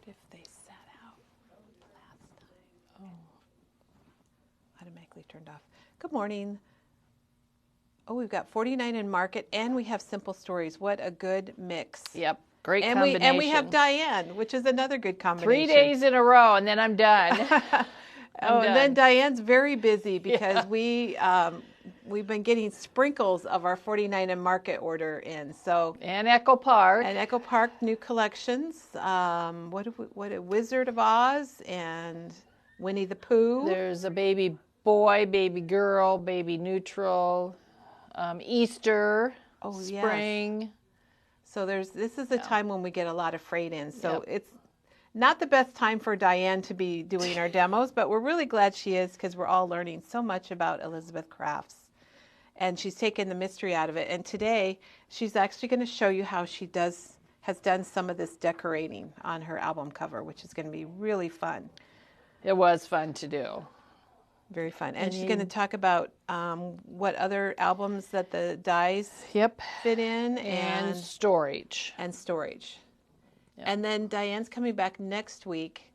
if they sat out last time. Oh. Automatically turned off. Good morning. Oh, we've got 49 in Market, and we have Simple Stories. What a good mix. Yep. Great combination. And we have Diane, which is another good combination. 3 days in a row, and then I'm done. And then Diane's very busy because we've been getting sprinkles of our 49 in Market order in. So and Echo Park. And Echo Park new collections. What a Wizard of Oz and Winnie the Pooh. There's a baby boy, baby girl, baby neutral, Easter, spring. Yes. So this is a time when we get a lot of freight in. So it's not the best time for Diane to be doing our demos, but we're really glad she is because we're all learning so much about Elizabeth Crafts. And she's taken the mystery out of it. And today she's actually going to show you how she has done some of this decorating on her album cover, which is going to be really fun. It was fun to do. Very fun. And she's going to talk about what other albums that the dies fit in. And storage. And storage. Yep. And then Diane's coming back next week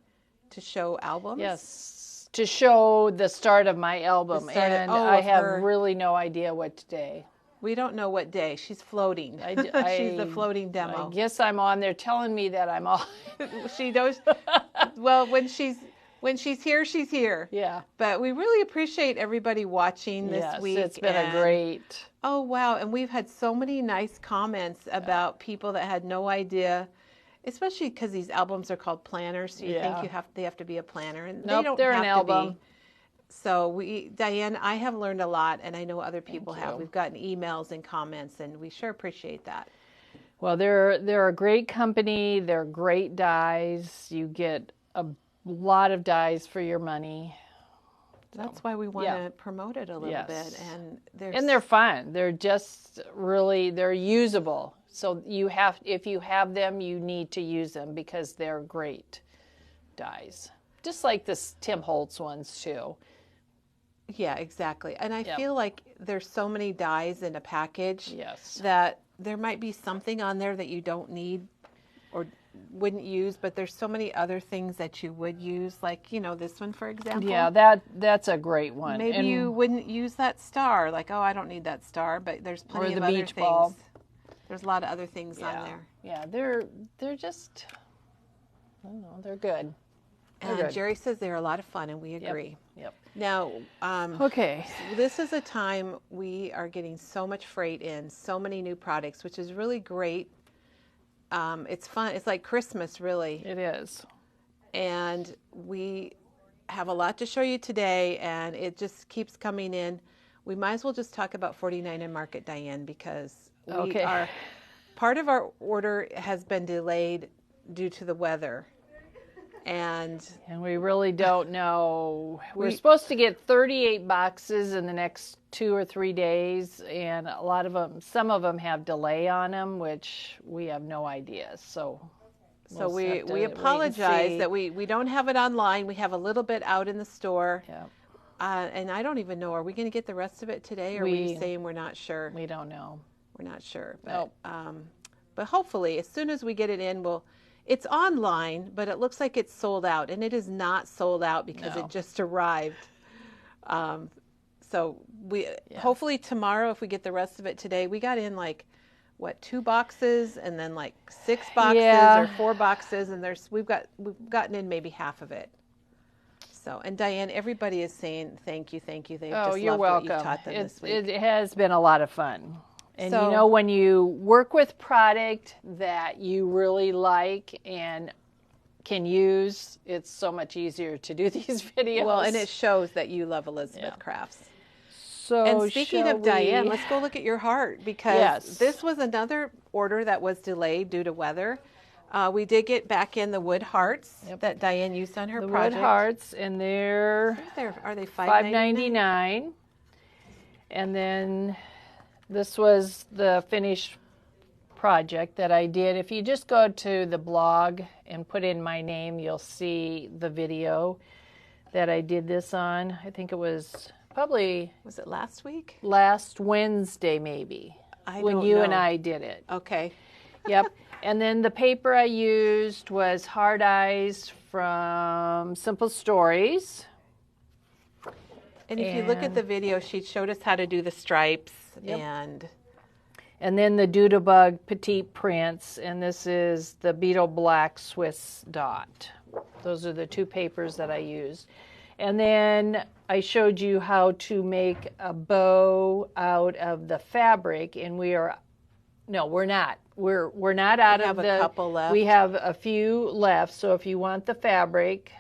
to show albums. Yes, to show the start of my album. I have really no idea what day. We don't know what day. She's floating. She's the floating demo. I guess I'm on. They're telling me that I'm on. She knows. Well, when she's here, she's here. Yeah. But we really appreciate everybody watching this week. It's been a great. Oh, wow. And we've had so many nice comments about people that had no idea, especially because these albums are called planners. So you think they have to be a planner. And they're an album. So Diane, I have learned a lot, and I know other people have. We've gotten emails and comments, and we sure appreciate that. Well, they're a great company. They're great dies. You get a lot of dies for your money. That's why we want to promote it a little bit. And they're fun. They're just they're usable. So if you have them, you need to use them because they're great dies. Just like this Tim Holtz ones too. Yeah, exactly. And I feel like there's so many dies in a package that there might be something on there that you don't need or wouldn't use, but there's so many other things that you would use, like, this one, for example. Yeah, that's a great one. Maybe you wouldn't use that star, like, oh, I don't need that star, but there's plenty of other things. Ball. There's a lot of other things on there. Yeah, they're just, I don't know, they're good. And Jerry says they're a lot of fun, and we agree. Yep. Now, okay. This is a time we are getting so much freight in, so many new products, which is really great. It's fun. It's like Christmas, really. It is. And we have a lot to show you today, and it just keeps coming in. We might as well just talk about 49 in Market, Diane, because part of our order has been delayed due to the weather. And we really don't know. We're supposed to get 38 boxes in the next 2 or 3 days, and some of them have delay on them, which we have no idea. So we apologize that we don't have it online. We have a little bit out in the store. Yeah. And I don't even know, are we going to get the rest of it today, or are we saying we're not sure? We don't know. We're not sure. But, but hopefully, as soon as we get it in, it's online, but it looks like it's sold out, and it is not sold out because it just arrived. So hopefully tomorrow, if we get the rest of it today, we got in 2 boxes, and then 6 boxes or 4 boxes, and we've gotten in maybe half of it. So, and Diane, everybody is saying thank you. They've just you're loved welcome. What you've taught them this week. It has been a lot of fun. And when you work with product that you really like and can use, it's so much easier to do these videos. Well, and it shows that you love Elizabeth Crafts. So, and speaking of Diane, let's go look at your heart, because this was another order that was delayed due to weather. We did get back in the wood hearts that Diane used on her project. The wood hearts, and are they $5.99? And then this was the finished project that I did. If you just go to the blog and put in my name, you'll see the video that I did this on. I think it was Was it last week? Last Wednesday, maybe. When you and I did it. Okay. Yep. And then the paper I used was Hard Eyes from Simple Stories. And if you look at the video, she showed us how to do the stripes. Yep. And then the Doodlebug Petite Prints, and this is the Beetle Black Swiss Dot. Those are the two papers that I used. And then I showed you how to make a bow out of the fabric, and we're not. We're not out of the. We have a couple left. We have a few left. So if you want the fabric,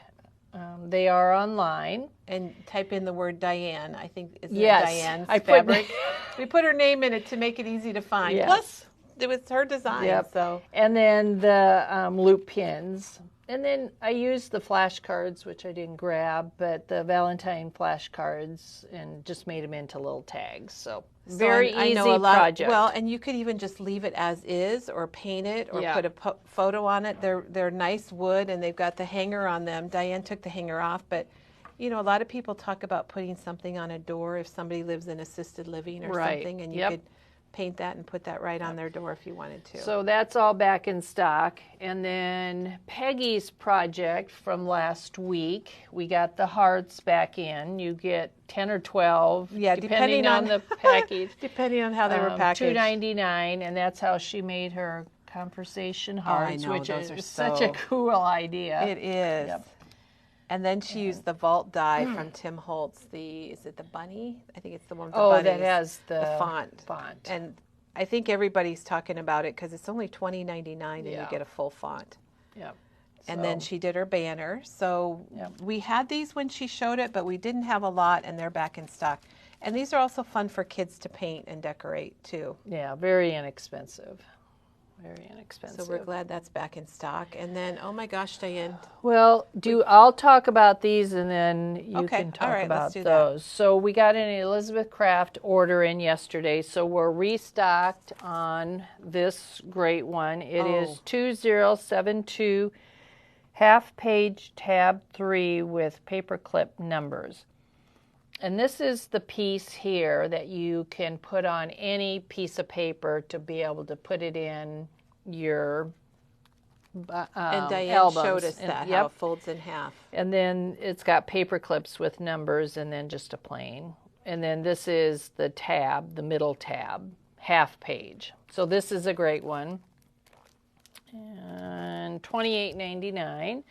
they are online. And type in the word Diane. I think is Diane's I fabric. We put her name in it to make it easy to find. Yes. Plus, it was her design. Yep. So. And then the loop pins. And then I used the flashcards, which I didn't grab, but the Valentine flashcards, and just made them into little tags. So very easy project. Well, and you could even just leave it as is, or paint it, or put a photo on it. They're nice wood, and they've got the hanger on them. Diane took the hanger off, but you know, a lot of people talk about putting something on a door if somebody lives in assisted living or something, and you could paint that and put that right on their door if you wanted to. So that's all back in stock. And then Peggy's project from last week, we got the hearts back in. You get 10 or 12, depending on the package. Depending on how they were packaged. $2.99, and that's how she made her conversation hearts, which those is are such a cool idea. It is. Yep. And then she used the vault die from Tim Holtz. Is it the bunny? I think it's the one with the bunnies. That has the font. And I think everybody's talking about it because it's only $20.99 and you get a full font. Yep. And then she did her banner. So we had these when she showed it, but we didn't have a lot, and they're back in stock. And these are also fun for kids to paint and decorate too. Yeah, very inexpensive. Very inexpensive. So we're glad that's back in stock. And then, oh my gosh, Diane. Well, I'll talk about these, and then you can talk let's about do those. that. So we got an Elizabeth Craft order in yesterday, so we're restocked on this great one. It is 2072, half page tab 3 with paperclip numbers. And this is the piece here that you can put on any piece of paper to be able to put it in your and Diane albums. showed us that, how it folds in half. And then it's got paper clips with numbers, and then just a plain. And then this is the tab, the middle tab, half page. So this is a great one. And $28.99.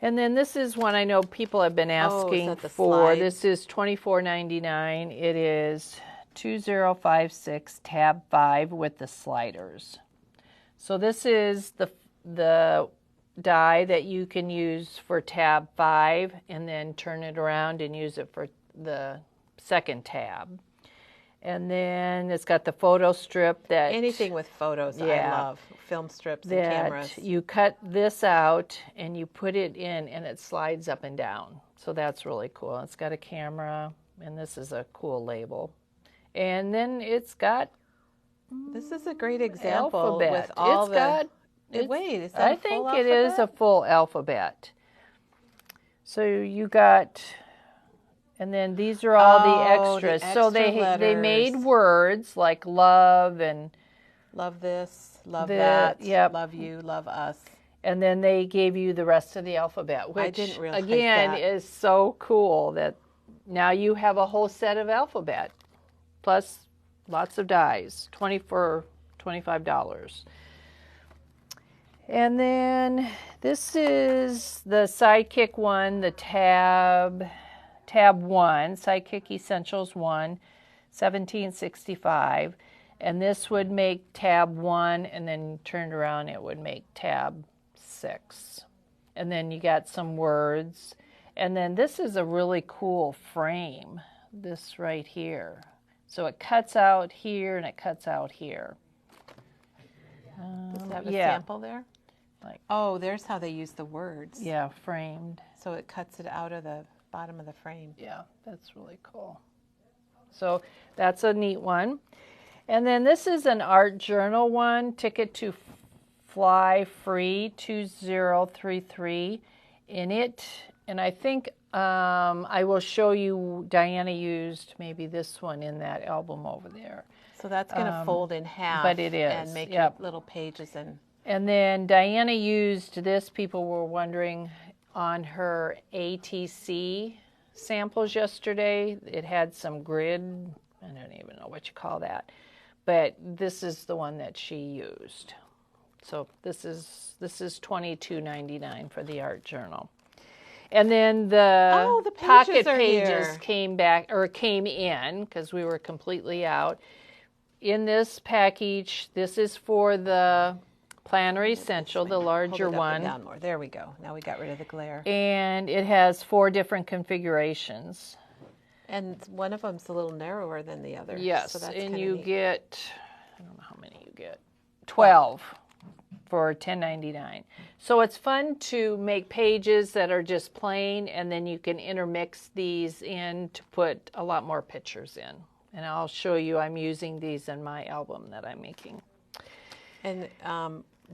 And then this is one I know people have been asking for. Slide? This is $24.99. It is 2056 tab 5 with the sliders. So this is the die that you can use for tab 5 and then turn it around and use it for the second tab. And then it's got the photo strip that... Anything with photos, I love. Film strips and cameras. You cut this out and you put it in and it slides up and down. So that's really cool. It's got a camera, and this is a cool label. And then it's got... This is a great example alphabet. With all Wait, is that I think it is a full alphabet. So you got... And then these are all the extras. So they made words like love and... Love this, love that, love you, love us. And then they gave you the rest of the alphabet, which, I didn't realize again, is so cool that now you have a whole set of alphabet, plus lots of dies, for $25. And then this is the Sidekick one, the tab 1, Sidekick Essentials 1, 1765. And this would make tab 1, and then turned around it would make tab 6. And then you got some words. And then this is a really cool frame, this right here. So it cuts out here and it cuts out here. Does it have a sample there? There's how they use the words. Yeah, framed. So it cuts it out of the bottom of the frame. Yeah, that's really cool. So that's a neat one. And then this is an art journal one, Ticket to Fly Free 2033 in it. And I think I will show you, Diana used maybe this one in that album over there. So that's going to fold in half. but it is, and make yep. little pages. And then Diana used this, people were wondering, on her ATC samples yesterday. It had some grid, I don't even know what you call that, but this is the one that she used. So this is $22.99 for the art journal. And then the pocket pages came in because we were completely out. In this package, this is for the Planner Essential, the larger one. Down more. There we go. Now we got rid of the glare. And it has 4 different configurations. And one of them's a little narrower than the other. Yes, so that's and you neat. get, I don't know how many you get, 12 for $10.99. So it's fun to make pages that are just plain, and then you can intermix these in to put a lot more pictures in. And I'll show you, I'm using these in my album that I'm making. And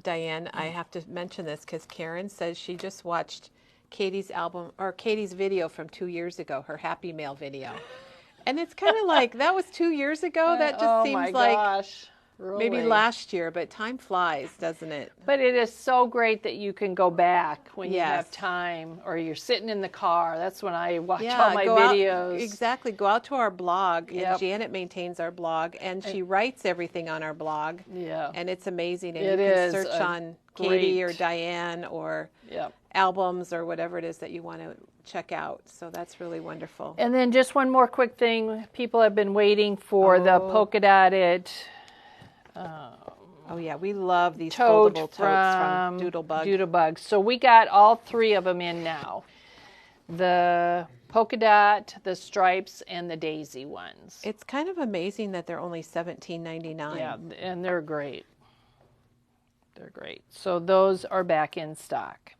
Diane, I have to mention this because Karen says she just watched Katie's video from 2 years ago, her Happy Mail video. And it's kind of like, that was 2 years ago? That just seems like gosh. Really? Maybe last year, but time flies, doesn't it? But it is so great that you can go back when you have time, or you're sitting in the car. That's when I watch all my videos. Exactly. Go out to our blog, and Janet maintains our blog, and she writes everything on our blog. Yeah. And it's amazing. And you can search on Katie or Diane or albums or whatever it is that you want to check out. So that's really wonderful. And then just one more quick thing. People have been waiting for the polka dotted oh yeah, we love these foldable totes from Doodlebug. So we got all 3 of them in now. The polka dot, the stripes, and the daisy ones. It's kind of amazing that they're only $17.99. Yeah, and they're great. They're great. So those are back in stock.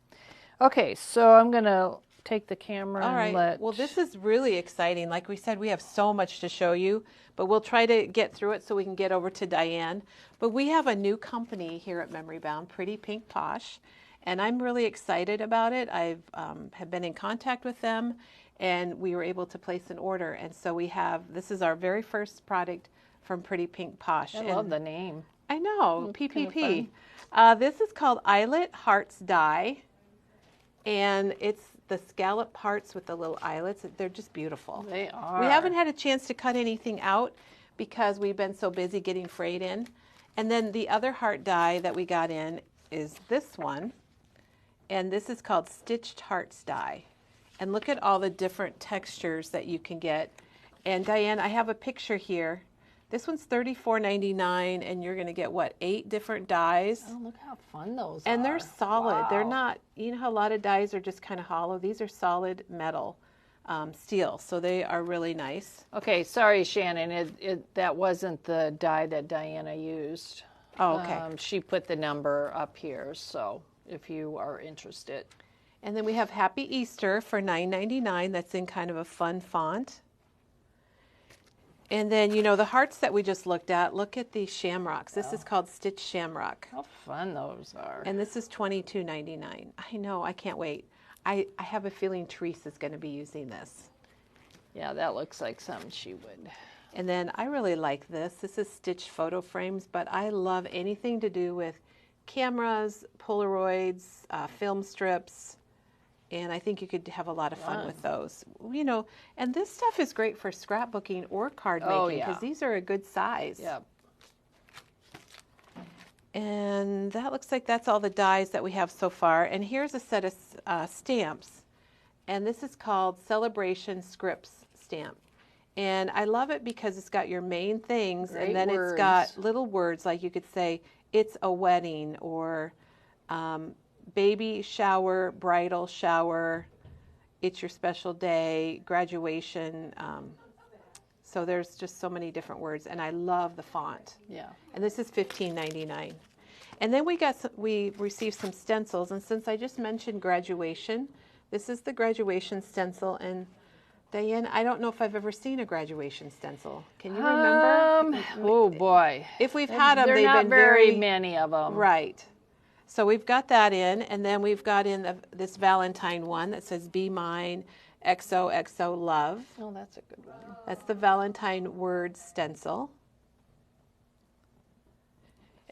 Okay, so I'm going to take the camera and let... Well, this is really exciting. Like we said, we have so much to show you, but we'll try to get through it so we can get over to Diane. But we have a new company here at Memory Bound, Pretty Pink Posh, and I'm really excited about it. I have been in contact with them, and we were able to place an order. And so we have, this is our very first product from Pretty Pink Posh. I love the name. I know, PPP. This is called Eyelet Hearts Die, and it's the scallop hearts with the little eyelets. They're just beautiful. They are. We haven't had a chance to cut anything out because we've been so busy getting freight in. And then the other heart die that we got in is this one, and this is called Stitched Hearts Die. And look at all the different textures that you can get. And Diane, I have a picture here. This one's $34.99, and you're going to get, what, 8 different dies? Oh, look how fun those are. And they're solid. Wow. They're not, you know how a lot of dies are just kind of hollow? These are solid metal steel, so they are really nice. Okay, sorry, Shannon. That wasn't the die that Diana used. Oh, okay. She put the number up here, so if you are interested. And then we have Happy Easter for $9.99. That's in kind of a fun font. And then, you know, the hearts that we just looked at, look at these shamrocks. This is called Stitch Shamrock. How fun those are. And this is $22.99. I know, I can't wait. I have a feeling Teresa's going to be using this. Yeah, that looks like something she would. And then I really like this. This is Stitch Photo Frames, but I love anything to do with cameras, Polaroids, film strips. And I think you could have a lot of fun with those. You know, and this stuff is great for scrapbooking or card making because these are a good size. Yep. And that looks like that's all the dies that we have so far. And here's a set of stamps. And this is called Celebration Scripts Stamp. And I love it because it's got your main things, and then it's got little words like you could say, it's a wedding, or baby shower, bridal shower, it's your special day, graduation. So there's just so many different words, and I love the font. Yeah. And this is $15.99. And then we received some stencils, and since I just mentioned graduation, this is the graduation stencil. And Diane, I don't know if I've ever seen a graduation stencil. Can you remember? Oh boy. If we've had them, they've been not very many of them. Right. So we've got that in, and then we've got in this Valentine one that says Be Mine, XOXO Love. Oh, that's a good one. That's the Valentine word stencil.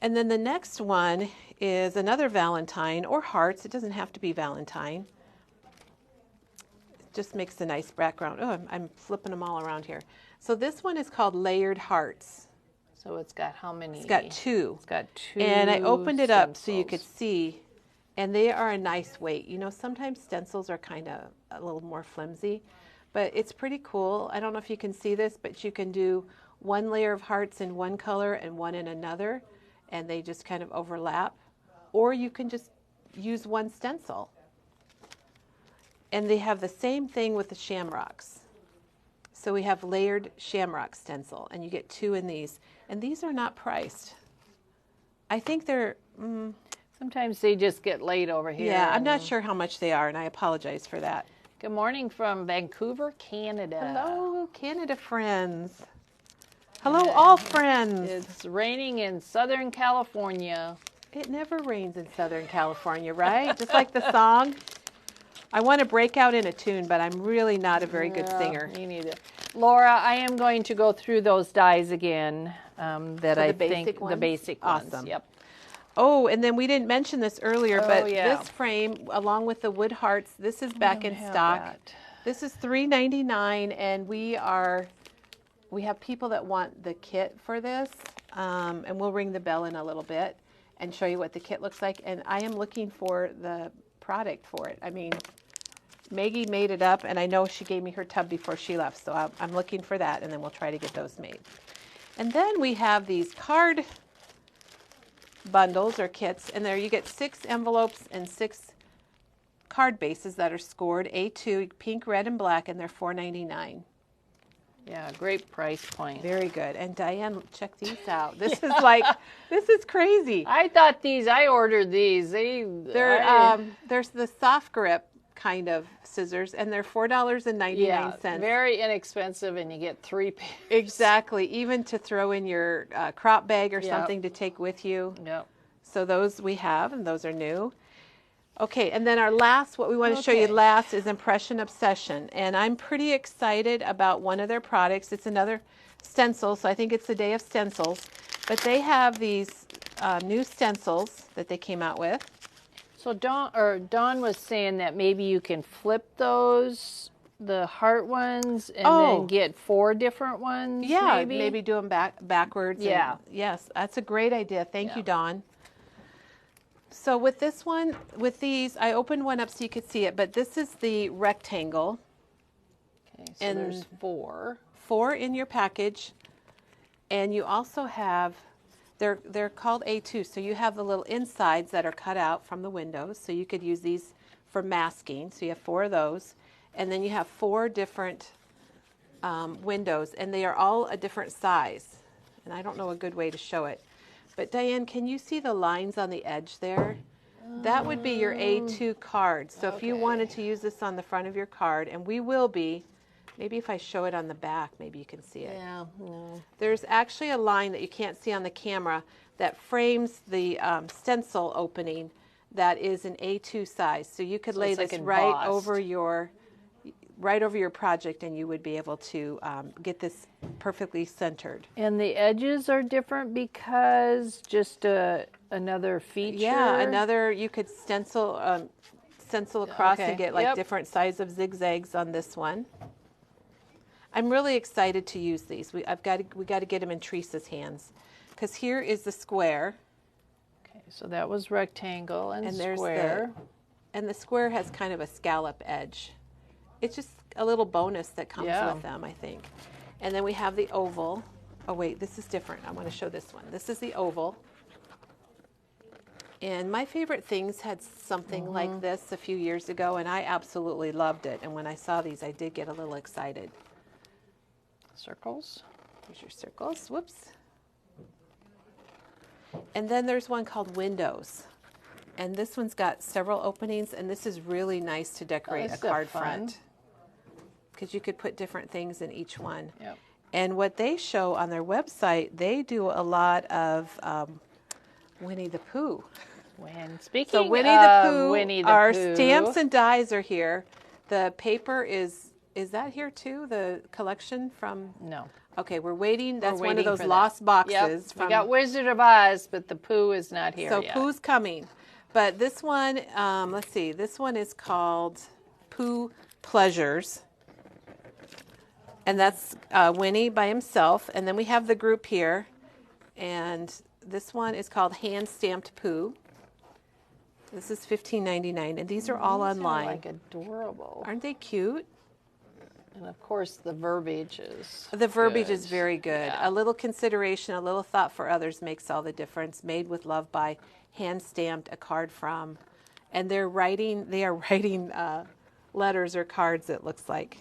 And then the next one is another Valentine or hearts. It doesn't have to be Valentine. It just makes a nice background. Oh, I'm flipping them all around here. So this one is called Layered Hearts. So it's got how many? It's got 2. It's got 2. And I opened it up so you stencils. could see. And they are a nice weight. You know, sometimes stencils are kind of a little more flimsy, but it's pretty cool. I don't know if you can see this, but you can do one layer of hearts in one color and one in another, and they just kind of overlap. Or you can just use one stencil. And they have the same thing with the shamrocks. So we have layered shamrock stencil, and you get 2 in these. And these are not priced. I think they're... Sometimes they just get laid over here. Yeah, I'm not sure how much they are, and I apologize for that. Good morning from Vancouver, Canada. Hello, Canada friends. Hello, all friends. It's raining in Southern California. It never rains in Southern California, right? Just like the song. I want to break out in a tune, but I'm really not a very good singer. Me neither. Laura, I am going to go through those dies again that So I the basic think ones? the basic ones. Awesome. Yep. Oh, and then we didn't mention this earlier, but yeah. this frame, along with the wood hearts, this is back in stock. That. This is $3.99, and we have people that want the kit for this, and we'll ring the bell in a little bit and show you what the kit looks like. And I am looking for the product for it. I mean, Maggie made it up, and I know she gave me her tub before she left, so I'm looking for that, and then we'll try to get those made. And then we have these card bundles or kits, and there you get 6 envelopes and 6 card bases that are scored A2, pink, red, and black, and they're $4.99. Yeah, great price point. Very good. And Diane, check these out. This is like, this is crazy. I ordered these. There's the soft grip kind of scissors, and they're $4.99. Yeah, very inexpensive, and you get 3 pairs. Exactly, even to throw in your crop bag or something to take with you. Yep. So those we have, and those are new. Okay, and then our last, what we want to show you last is Impression Obsession, and I'm pretty excited about one of their products. It's another stencil, so I think it's the day of stencils, but they have these new stencils that they came out with. So Dawn was saying that maybe you can flip those, the heart ones, and then get 4 different ones. Yeah, maybe do them backwards. Yeah. Yes, that's a great idea. Thank you, Dawn. So with this one, with these, I opened one up so you could see it, but this is the rectangle. Okay, so there's 4. 4 in your package, and you also have... They're called A2, so you have the little insides that are cut out from the windows, so you could use these for masking. So you have 4 of those, and then you have 4 different windows, and they are all a different size. And I don't know a good way to show it. But Diane, can you see the lines on the edge there? That would be your A2 card. So if you wanted to use this on the front of your card, and we will be, maybe if I show it on the back, maybe you can see it. Yeah, no. There's actually a line that you can't see on the camera that frames the stencil opening that is an A2 size. So you could lay this right over your project, and you would be able to get this perfectly centered. And the edges are different because just another feature? Yeah, you could stencil across and get like different size of zigzags on this one. I'm really excited to use these. We got to get them in Teresa's hands, because here is the square. Okay, so that was rectangle and there's square. And the square has kind of a scallop edge. It's just a little bonus that comes with them, I think. And then we have the oval. Oh wait, this is different. I want to show this one. This is the oval. And My Favorite Things had something like this a few years ago, and I absolutely loved it. And when I saw these, I did get a little excited. Circles. Here's your circles. Whoops. And then there's one called Windows. And this one's got several openings, and this is really nice to decorate a card front, because you could put different things in each one. Yep. And what they show on their website, they do a lot of Winnie the Pooh. Speaking of Winnie the Pooh, our stamps and dies are here. The paper is is that here too, the collection from? No. Okay, we're waiting. That's one of waiting those for that. lost boxes. Yep. From, We got Wizard of Oz, but the Pooh is not here so yet. Pooh's coming. But this one, let's see, this one is called Pooh Pleasures. And that's Winnie by himself. And then we have the group here. And this one is called Hand Stamped Pooh. This is $15.99. And these are all These online. are like adorable. Aren't they cute? And of course the verbiage is The verbiage good. is very good. Yeah. A little consideration, a little thought for others makes all the difference. Made with love by, hand stamped, a card from. And they are writing letters or cards, it looks like.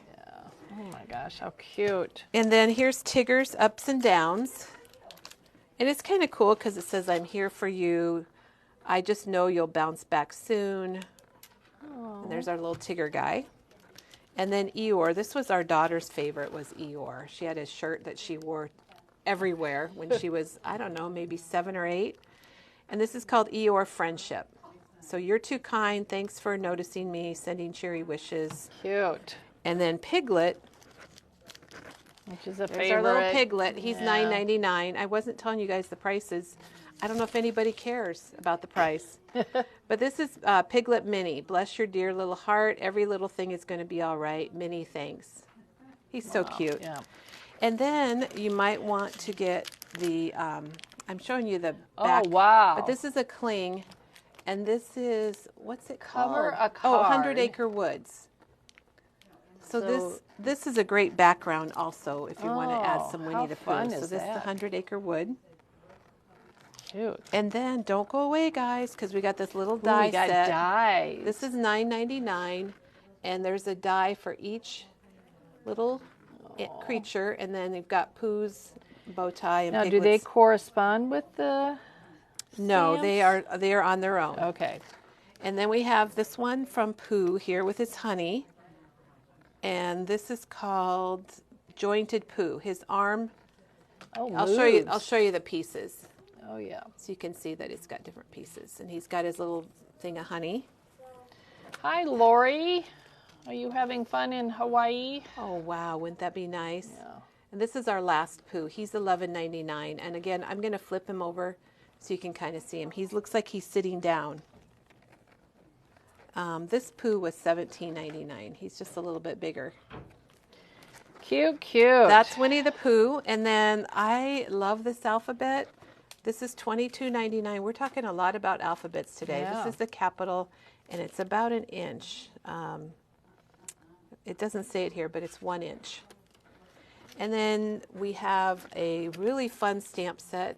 Oh my gosh, how cute. And then here's Tigger's Ups and Downs. And it's kind of cool because it says, I'm here for you. I just know you'll bounce back soon. And there's our little Tigger guy. And then Eeyore. This was our daughter's favorite, was Eeyore. She had a shirt that she wore everywhere when she was, I don't know, maybe 7 or 8. And this is called Eeyore Friendship. So you're too kind. Thanks for noticing me, sending cheery wishes. Cute. And then Piglet. Which is a There's favorite. our little Piglet. He's Yeah. $9.99. I wasn't telling you guys the prices. I don't know if anybody cares about the price. But this is Piglet Mini. Bless your dear little heart. Every little thing is going to be all right. Many thanks. He's so cute. Yeah. And then you might want to get the, I'm showing you the back. Oh, wow. But this is a cling. And this is, what's it called? Cover a Oh, 100 card. Acre Woods. So So- this is a great background also if you want to add Oh, some how Winnie the Pooh. fun So is this is the that? 100 Acre Wood. Cute. And then don't go away, guys, because we got this little Ooh, die we got set. dies. This is $9.99, and there's a die for each little creature, and then you've got Pooh's bow tie and Now, do they Piglet's. correspond with the No, stamps? they are on their own. Okay. And then we have this one from Pooh here with his honey, and this is called Jointed Pooh. His arm. Oh, I'll moves. show you the pieces. Oh, yeah. So you can see that it's got different pieces. And he's got his little thing of honey. Hi, Lori. Are you having fun in Hawaii? Oh, wow. Wouldn't that be nice? Yeah. And this is our last Pooh. He's $11.99. And again, I'm going to flip him over so you can kind of see him. He looks like he's sitting down. This Pooh was $17.99. He's just a little bit bigger. Cute, cute. That's Winnie the Pooh. And then I love this alphabet. This is $22.99. We're talking a lot about alphabets today. Yeah. This is the capital, and it's about an inch. It doesn't say it here, but it's 1 inch. And then we have a really fun stamp set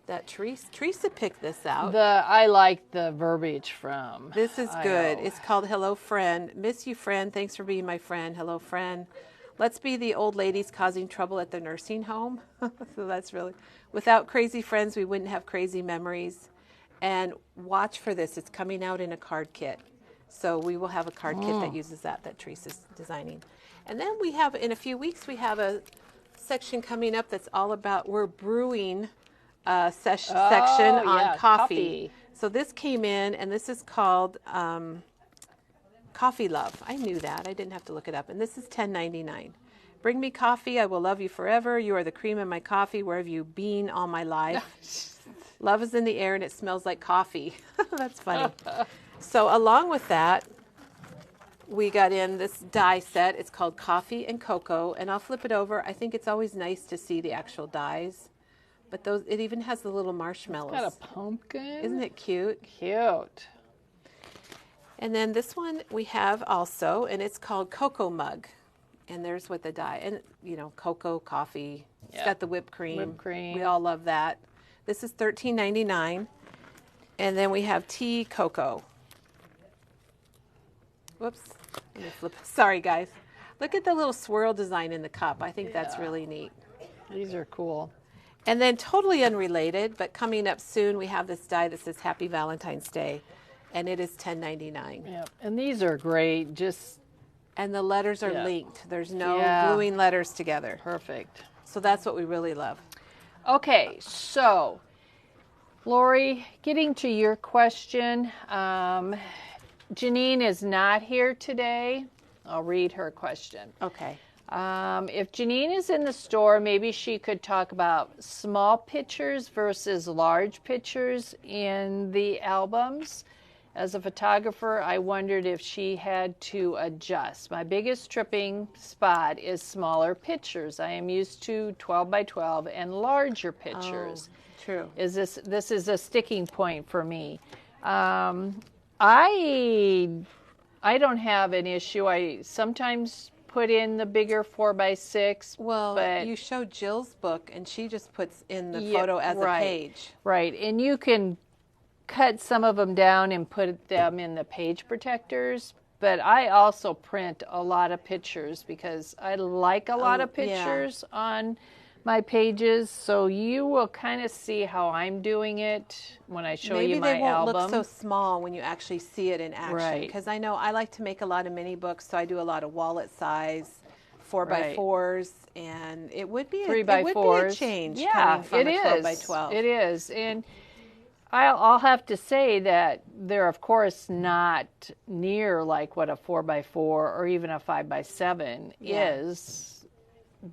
that Teresa picked this out. I like the verbiage from. This is good. IO. It's called Hello Friend. Miss you, friend. Thanks for being my friend. Hello, friend. Let's be the old ladies causing trouble at the nursing home. So that's really, without crazy friends, we wouldn't have crazy memories. And watch for this. It's coming out in a card kit. So we will have a card kit that uses that Teresa's designing. And then we have, in a few weeks, we have a section coming up that's all about, we're brewing section on coffee. So this came in, and this is called Coffee Love. I knew that. I didn't have to look it up. And this is $10.99. Bring me coffee. I will love you forever. You are the cream in my coffee. Where have you been all my life? Love is in the air, and it smells like coffee. That's funny. So along with that, we got in this die set. It's called Coffee and Cocoa. And I'll flip it over. I think it's always nice to see the actual dies. But those, it even has the little marshmallows. Got a pumpkin. Isn't it cute? Cute. And then this one we have also, and it's called Cocoa Mug. And there's what the die, and you know, cocoa, coffee. It's Yep. got the whipped cream. Whipped cream. We all love that. This is $13.99. And then we have tea cocoa. Whoops. Let me flip. Sorry, guys. Look at the little swirl design in the cup. I think that's really neat. These are cool. And then totally unrelated, but coming up soon, we have this die that says Happy Valentine's Day. And it is $10.99. Yep. And these are great. Just And the letters are Yeah. linked. There's no Yeah. gluing letters together. perfect. So that's what we really love. Okay, so Lori, getting to your question, Janine is not here today. I'll read her question. Okay. If Janine is in the store, maybe she could talk about small pictures versus large pictures in the albums. As a photographer, I wondered if she had to adjust. My biggest tripping spot is smaller pictures. I am used to 12 by 12 and larger pictures. Oh, true. This is a sticking point for me. I don't have an issue. I sometimes put in the bigger 4x6. Well, but you showed Jill's book, and she just puts in the photo as a page. Right, and you can cut some of them down and put them in the page protectors. But I also print a lot of pictures because I like a lot of pictures on my pages. So you will kind of see how I'm doing it when I show you my album. Maybe they won't look so small when you actually see it in action. Because I know I like to make a lot of mini books, so I do a lot of wallet size 4x4s, and it would be 3x4s. A change. Yeah, coming from a 12x12. It is, and I'll have to say that they're, of course, not near like what a 4x4 or even a 5x7 is,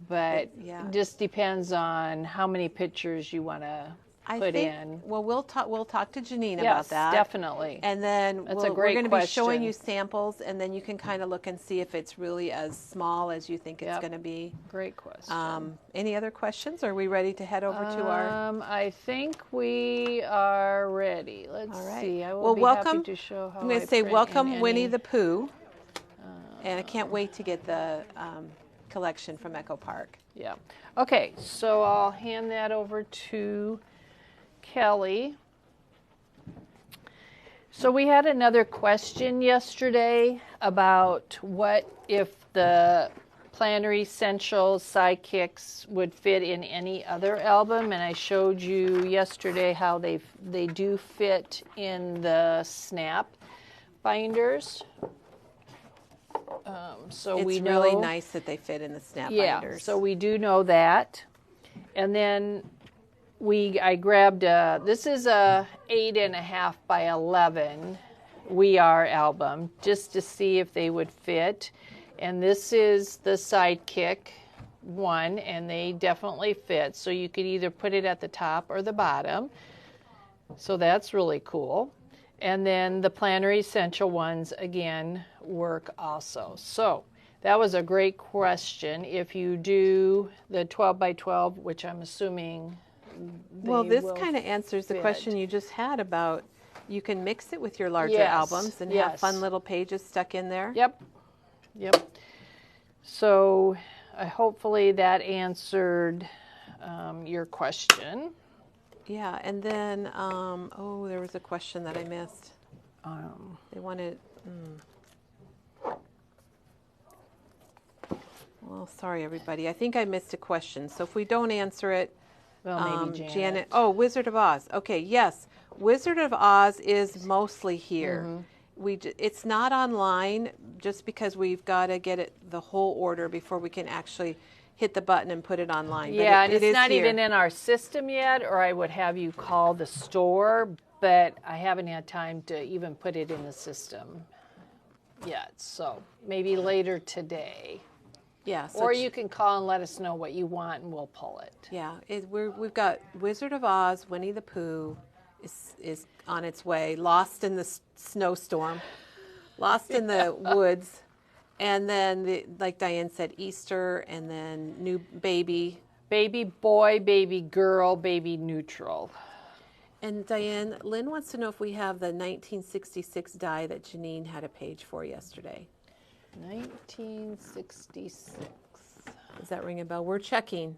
but it just depends on how many pictures you want to put in. Well, we'll talk to Janine about that. Yes, definitely. And then we're going to be showing you samples, and then you can kind of look and see if it's really as small as you think it's going to be. Great question. Any other questions? Are we ready to head over to our? I think we are ready. Let's see. I will be welcome. happy to show how I'm going to to say welcome, any... Winnie the Pooh, and I can't wait to get the collection from Echo Park. Yeah. Okay, so I'll hand that over to Kelly. So we had another question yesterday about what if the Planner Essentials sidekicks would fit in any other album, and I showed you yesterday how they do fit in the snap binders. So it's we know, really nice that they fit in the snap binders. So we do know that, and then I grabbed this is a 8.5 by 11 We Are album just to see if they would fit, and this is the Sidekick one, and they definitely fit. So you could either put it at the top or the bottom. So that's really cool. And then the Planner Essential ones again work also. So that was a great question. If you do the 12 by 12, which I'm assuming. Well, this kind of answers the question you just had about you can mix it with your larger albums and have fun little pages stuck in there. Yep. So hopefully that answered your question. Yeah, and then, there was a question that I missed. They wanted, well, sorry, everybody. I think I missed a question. So if we don't answer it, well, maybe Janet. Oh, Wizard of Oz. Okay, yes. Wizard of Oz is mostly here. Mm-hmm. It's not online just because we've got to get it the whole order before we can actually hit the button and put it online. Yeah, and it's not even in our system yet, or I would have you call the store, but I haven't had time to even put it in the system yet. So maybe later today. Yeah. So or you can call and let us know what you want, and we'll pull it. Yeah, we've got Wizard of Oz, Winnie the Pooh is on its way, lost in the snowstorm, lost in the woods. And then, like Diane said, Easter, and then new baby. Baby boy, baby girl, baby neutral. And Diane, Lynn wants to know if we have the 1966 die that Janine had a page for yesterday. 1966. Does that ring a bell? We're checking.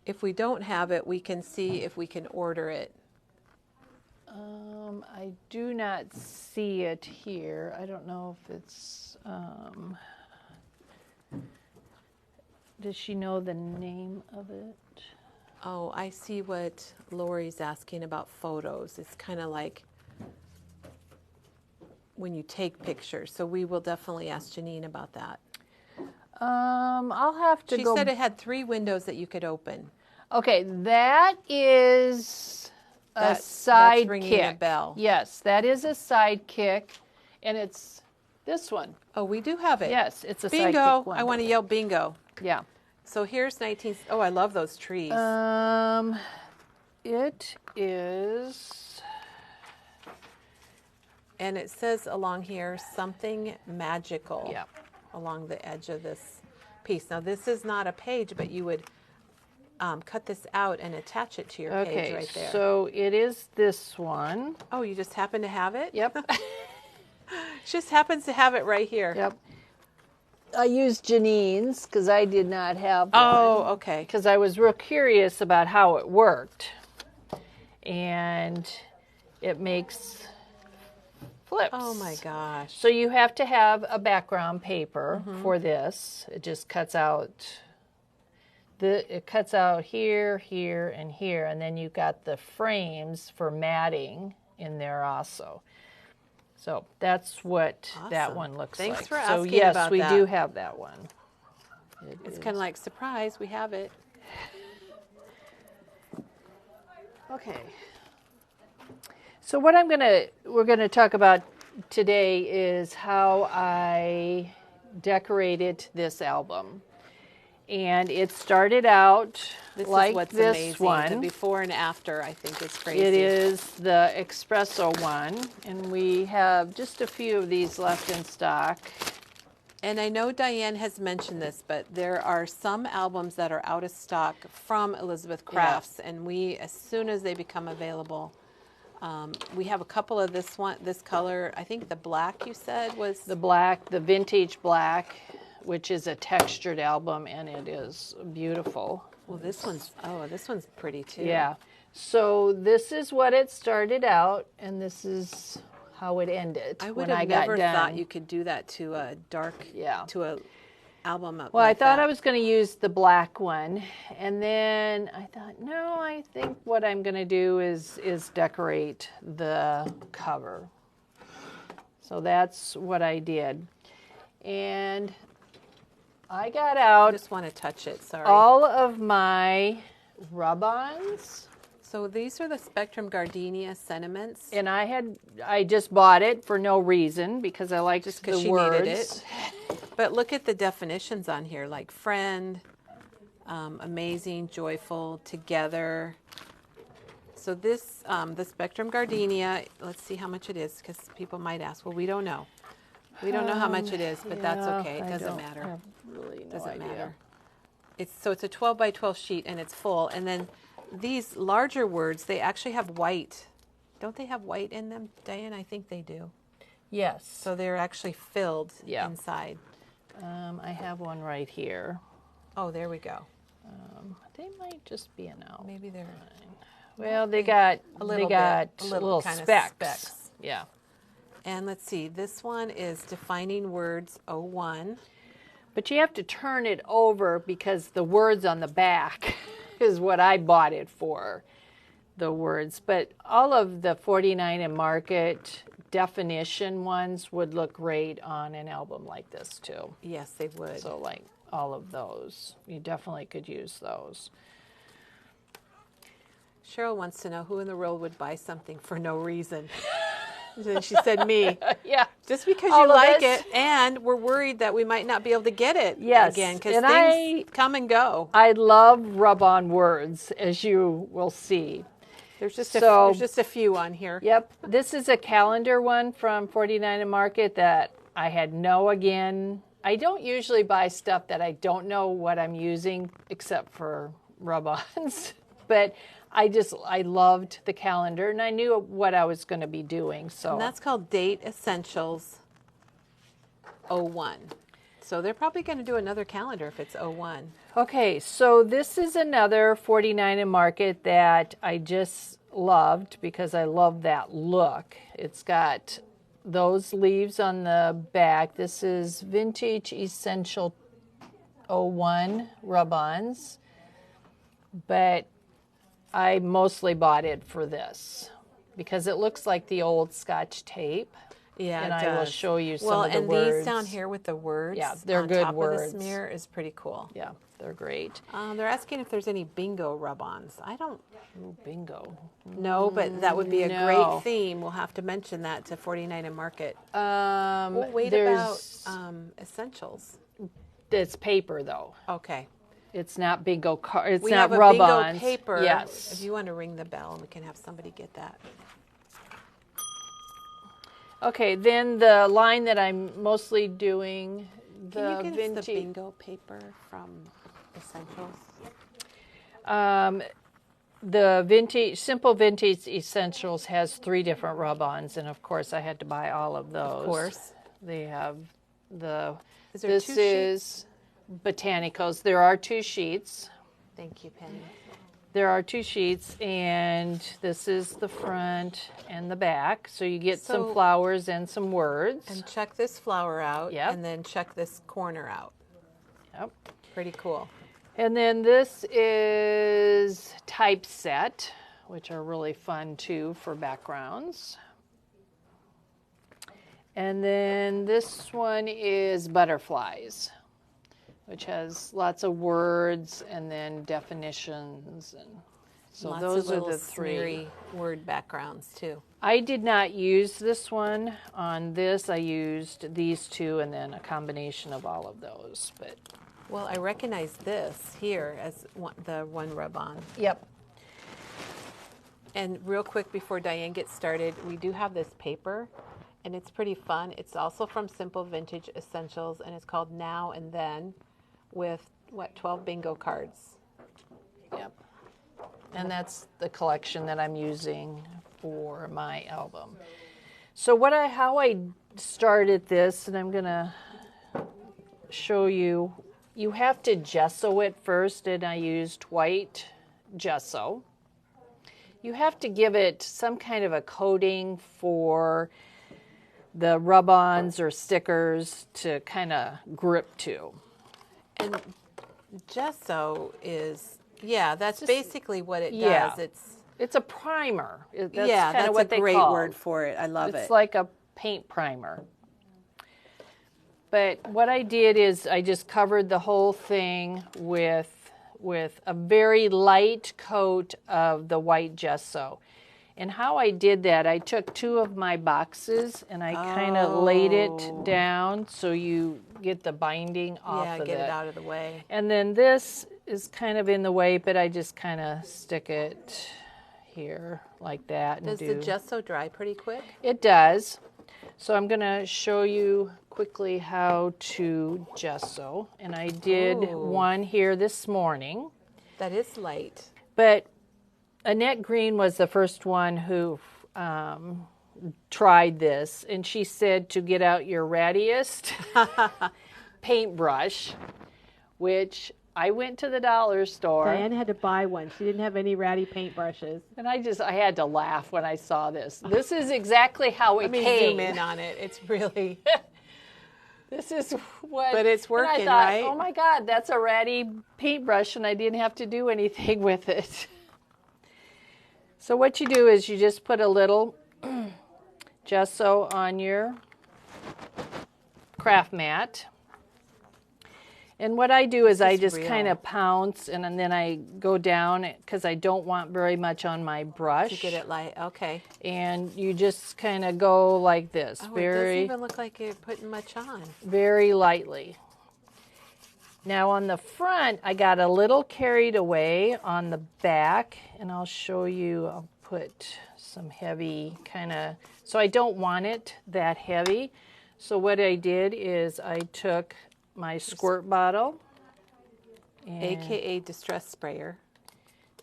If we don't have it, we can see if we can order it. I do not see it here. I don't know if it's, does she know the name of it? Oh, I see what Lori's asking about photos. It's kind of like when you take pictures. So we will definitely ask Janine about that. I'll have to She said it had 3 windows that you could open. Okay, that is a side that's ringing kick. a bell. Yes, that is a side kick, and it's this one. Oh, we do have it. Yes, it's a Bingo. side kick one. I want to yell bingo. Yeah. So here's 19. Oh, I love those trees. It is. And it says along here something magical. Yeah. Along the edge of this piece. Now this is not a page, but you would cut this out and attach it to your page right there. So it is this one. Oh, you just happen to have it? Yep. Just happens to have it right here. Yep. I used Janine's because I did not have one. Oh, okay. Because I was real curious about how it worked. And it makes flips. Oh my gosh. So you have to have a background paper for this. It just cuts out it cuts out here, here, and here, and then you've got the frames for matting in there also. So that's what that one looks like. Thanks for so asking yes, about we that. do have that one. It's kind of like, surprise, we have it. Okay. So what we're gonna talk about today is how I decorated this album. And it started out like is what's this amazing. one. The before and after, I think, is crazy. It is the espresso one, and we have just a few of these left in stock. And I know Diane has mentioned this, but there are some albums that are out of stock from Elizabeth Crafts, and we, as soon as they become available, we have a couple of this color. I think the black you said was The black, the vintage black, which is a textured album, and it is beautiful. Well, this one's pretty too. Yeah. So this is what it started out, and this is how it ended. I would when have I got never done. thought you could do that to a dark, to a album up. Well, like I thought that. I was going to use the black one, and then I thought, no, I think what I'm going to do is decorate the cover. So that's what I did, and I got I out just want to touch it. Sorry. all of my rub-ons. So these are the Spectrum Gardenia sentiments. And I just bought it for no reason because I liked Just because the she words. needed it. But look at the definitions on here, like friend, amazing, joyful, together. So this, the Spectrum Gardenia, let's see how much it is, because people might ask, well, we don't know. We don't know how much it is, but that's okay. It doesn't matter. I have really no Doesn't idea. matter. It's a 12 by 12 sheet, and it's full. And then these larger words, they actually have white. Don't they have white in them, Diane? I think they do. Yes. So they're actually filled Yeah. inside. I have one right here. Oh, there we go. They might just be an L. Maybe they're Well, they got a little little kind of specks. specks. Yeah. And let's see, this one is Defining Words 01. But you have to turn it over because the words on the back is what I bought it for, the words. But all of the 49 and Market definition ones would look great on an album like this too. Yes, they would. So like all of those, you definitely could use those. Cheryl wants to know who in the world would buy something for no reason. And she said me. Yeah. Just because All you of like us. it, and we're worried that we might not be able to get it Yes, again, because and things come and go. I love rub-on words, as you will see. There's just a few on here. Yep. This is a calendar one from 49 and Market that I had I don't usually buy stuff that I don't know what I'm using except for rub-ons. But I loved the calendar and I knew what I was going to be doing. So And that's called Date Essentials 01. So they're probably going to do another calendar if it's 01. Okay, so this is another 49 and Market that I just loved because I love that look. It's got those leaves on the back. This is Vintage Essential 01 rub-ons, but I mostly bought it for this because it looks like the old Scotch tape. Yeah, and it I will does. show you some of the and words. these down here with the words Yeah, they're on good top words. of the smear is pretty cool. Yeah, They're great. They're asking if there's any bingo rub-ons. I don't Ooh, bingo. know, but that would be a No. great theme. We'll have to mention that to 49 and Market. We'll wait about essentials. It's paper though. Okay. It's not bingo card. It's We not have a rub-ons. bingo paper. Yes. If you want to ring the bell, we can have somebody get that. Okay, then the line that I'm mostly doing, the Can you get vintage. us the bingo paper from Essentials? The vintage, Simple Vintage Essentials has 3 different rub-ons, and of course I had to buy all of those. Of course. They have the. Is there this 2 is Botanicals. There are 2 sheets. Thank you, Penny. There are 2 sheets, and this is the front and the back. So you get some flowers and some words. And check this flower out, Yep. and then check this corner out. Yep. Pretty cool. And then this is typeset, which are really fun too for backgrounds. And then this one is butterflies, which has lots of words and then definitions, and so Lots those of little are the 3 smeary word backgrounds too. I did not use this one on this. I used these 2 and then a combination of all of those. But Well, I recognize this here as the one rub-on. yep. And real quick before Diane gets started, we do have this paper, and it's pretty fun. It's also from Simple Vintage Essentials, and it's called Now and Then, with 12 bingo cards. Yep. And that's the collection that I'm using for my album. So how I started this, and I'm going to show you, you have to gesso it first, and I used white gesso. You have to give it some kind of a coating for the rub-ons or stickers to kind of grip to. And gesso is, that's basically what it yeah. does. It's a primer. That's that's kind of what a they great call word for it. I love it. It's like a paint primer. But what I did is I just covered the whole thing with a very light coat of the white gesso. And how I did that, I took 2 of my boxes and I kind of laid it down so you get the binding off of it. Yeah, get it out of the way. And then this is kind of in the way, but I just kind of stick it here like that. Does the gesso dry pretty quick? It does. So I'm going to show you quickly how to gesso. And I did one here this morning. That is light. But Annette Green was the first one who tried this. And she said to get out your rattiest paintbrush, which I went to the dollar store. Diane had to buy one. She didn't have any ratty paintbrushes. And I had to laugh when I saw this. This is exactly how it came. Let me zoom in on it. It's really... This is what... But it's working, and I thought, right? oh my God, that's a ratty paintbrush, and I didn't have to do anything with it. So what you do is you just put a little gesso on your craft mat. And what I do is I just kind of pounce, and then I go down because I don't want very much on my brush. To get it light, okay. And you just kind of go like this. Oh, it doesn't even look like you're putting much on. Very lightly. Now on the front, I got a little carried away on the back, and I'll show you. I'll put some heavy kind of, so I don't want it that heavy. So what I did is I took my squirt bottle, AKA distress sprayer.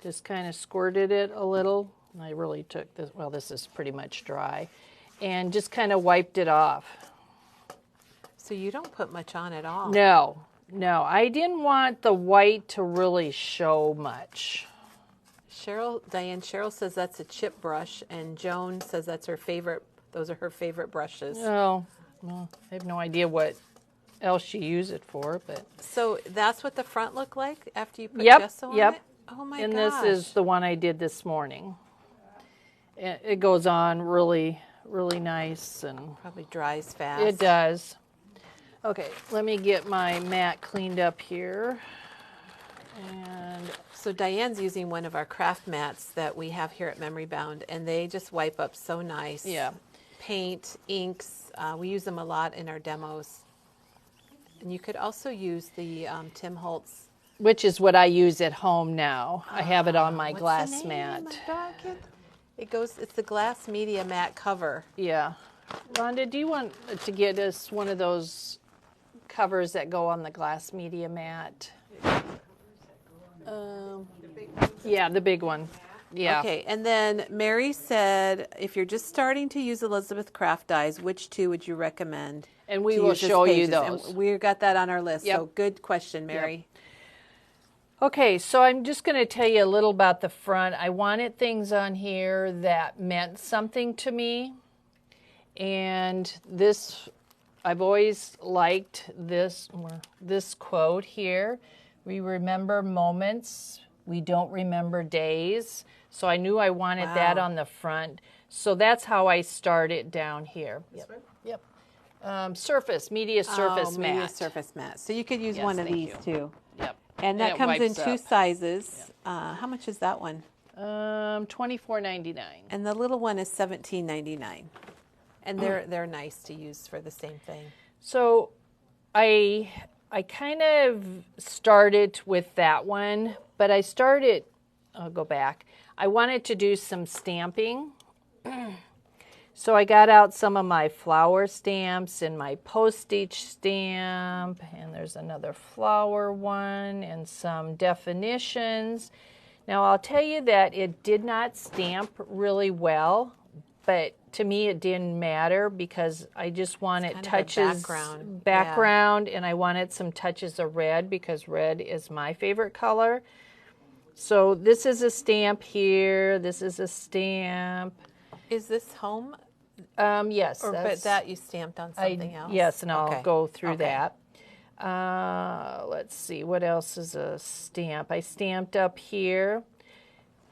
Just kind of squirted it a little. I really took this, well, this is pretty much dry, and just kind of wiped it off. So you don't put much on at all. No, I didn't want the white to really show much. Cheryl says that's a chip brush, and Joan says that's her favorite. Those are her favorite brushes. Oh, well, I have no idea what else you use it for, but. So that's what the front looked like after you put Yep, gesso on yep. it? Oh my gosh. And this is the one I did this morning. It goes on really, really nice, and probably dries fast. it does. Okay, let me get my mat cleaned up here. And so Diane's using one of our craft mats that we have here at Memory Bound, and they just wipe up so nice. yeah. Paint, inks, we use them a lot in our demos. And you could also use the Tim Holtz. Which is what I use at home now. I have it on my What's glass the name? mat. It's the glass media mat cover. Yeah. Rhonda, do you want to get us one of those covers that go on the glass media mat? Yeah, the big one. Yeah. Okay, and then Mary said, if you're just starting to use Elizabeth craft dies, which two would you recommend? And we will show you those. And we got that on our list. Yep. So good question, Mary. Yep. Okay, so I'm just going to tell you a little about the front. I wanted things on here that meant something to me. And this, I've always liked this quote here. We remember moments, we don't remember days. So I knew I wanted that on the front. So that's how I started down here. Yep. Surface, media surface mat. Media surface mat. So you could use one of these too. Yep. And that comes in two sizes. Yep. How much is that one? $24.99. And the little one is $17.99. And they're nice to use for the same thing. So I kind of started with that one, but I'll go back. I wanted to do some stamping. So I got out some of my flower stamps and my postage stamp, and there's another flower one and some definitions. Now I'll tell you that it did not stamp really well, but to me it didn't matter because I just wanted touches, background, and I wanted some touches of red because red is my favorite color. So this is a stamp here, this is a stamp. Is this home? Yes. But that you stamped on something else? Yes, and I'll go through that. Let's see, what else is a stamp? I stamped up here.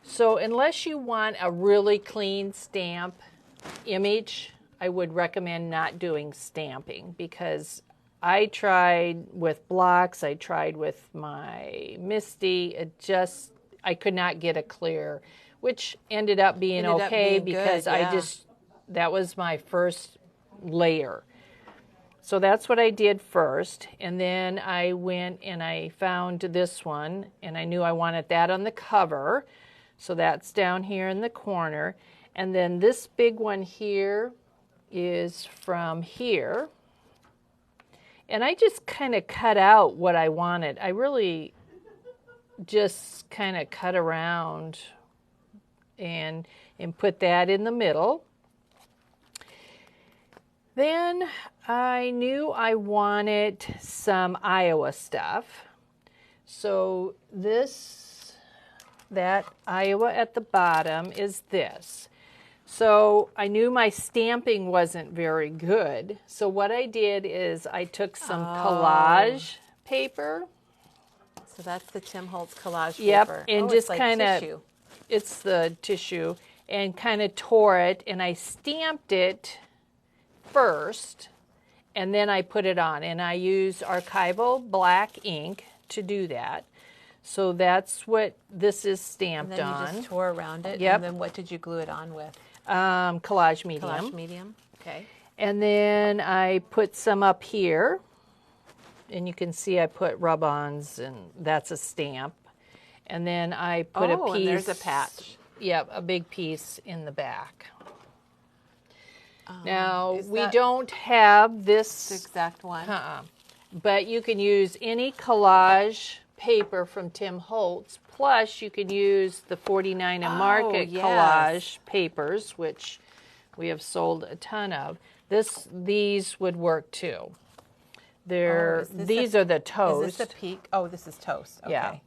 So unless you want a really clean stamp image, I would recommend not doing stamping because I tried with blocks, I tried with my Misty, I could not get a clear, which ended up being okay because that was my first layer. So that's what I did first, and then I went and I found this one, and I knew I wanted that on the cover, so that's down here in the corner, and then this big one here is from here, and I just kind of cut out what I wanted. I really just kind of cut around and put that in the middle. Then I knew I wanted some Iowa stuff. So that Iowa at the bottom is this. So I knew my stamping wasn't very good. So what I did is I took some collage paper. So that's the Tim Holtz collage paper. Yep, and just like kind of, tissue. It's the tissue, and kind of tore it, and I stamped it first, and then I put it on, and I use archival black ink to do that. So that's what this is stamped on. And then you just tore around it. Yep. And then what did you glue it on with? Collage medium. Collage medium. Okay. And then I put some up here, and you can see I put rub-ons, and that's a stamp. And then I put a piece. And there's a patch. Yep, a big piece in the back. Now, we don't have this exact one. But you can use any collage paper from Tim Holtz, plus you can use the 49 and Market collage papers, which we have sold a ton of. These would work too. These are the toast. Is this a peak? Oh, this is toast. Okay. Yeah.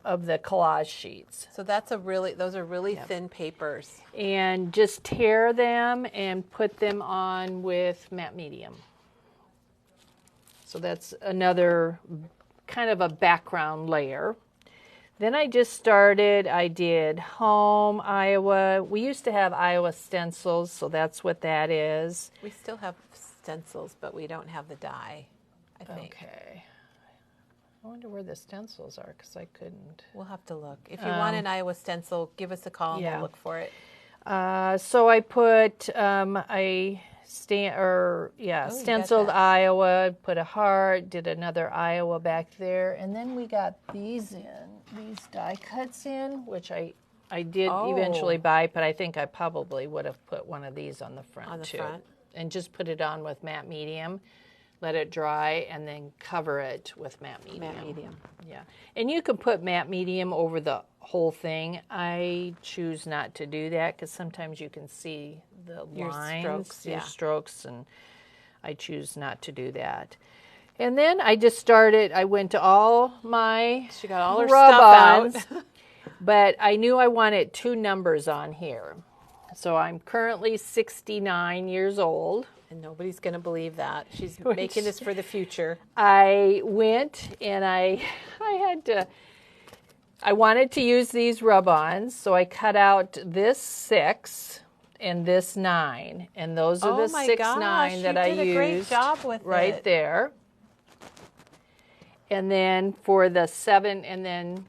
Of the collage sheets. So those are really thin papers. And just tear them and put them on with matte medium. So that's another kind of a background layer. Then I did home, Iowa. We used to have Iowa stencils, so that's what that is. We still have stencils, but we don't have the die, I think. Okay. I wonder where the stencils are because I couldn't. We'll have to look. If you want an Iowa stencil, give us a call and we'll look for it. So I put stenciled Iowa, put a heart, did another Iowa back there, and then we got these die cuts in, which I did eventually buy, but I think I probably would have put one of these on the front too. And just put it on with matte medium, let it dry, and then cover it with matte medium. Yeah. And you can put matte medium over the whole thing. I choose not to do that because sometimes you can see the lines, your strokes, and I choose not to do that. And then I just started, I went to all my She got all her stuff out. But I knew I wanted 2 numbers on here. So I'm currently 69 years old. And nobody's going to believe that. She's making this for the future. I went and I wanted to use these rub-ons, so I cut out this 6 and this 9. And those are the 6, 9 that I used. You did a great job with right there. And then for the 7, and then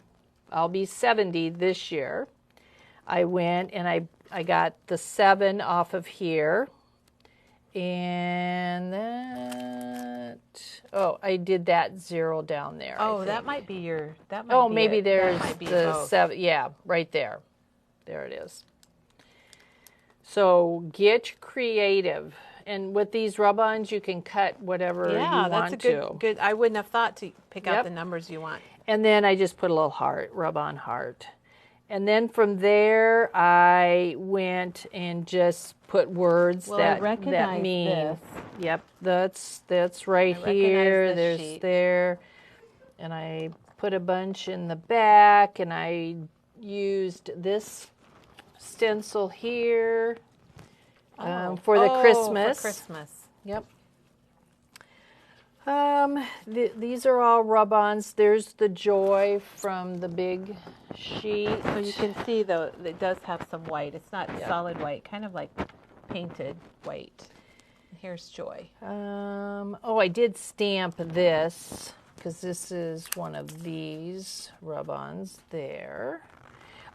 I'll be 70 this year. I went and I got the 7 off of here. And that, I did that 0 down there. That might be your, maybe there's the 7, yeah, right there. There it is. So get creative. And with these rub-ons, you can cut whatever you want to. Yeah, that's a good, I wouldn't have thought to pick out the numbers you want. And then I just put a little heart, rub-on heart. And then from there, I went and just put words that mean. This. Yep, that's right here. There's sheet. There, and I put a bunch in the back, and I used this stencil here for the Christmas. For Christmas. Yep. These are all rub-ons. There's the Joy from the big sheet. So you can see, though, it does have some white. It's not solid white, kind of like painted white. Here's Joy. I did stamp this because this is one of these rub-ons there.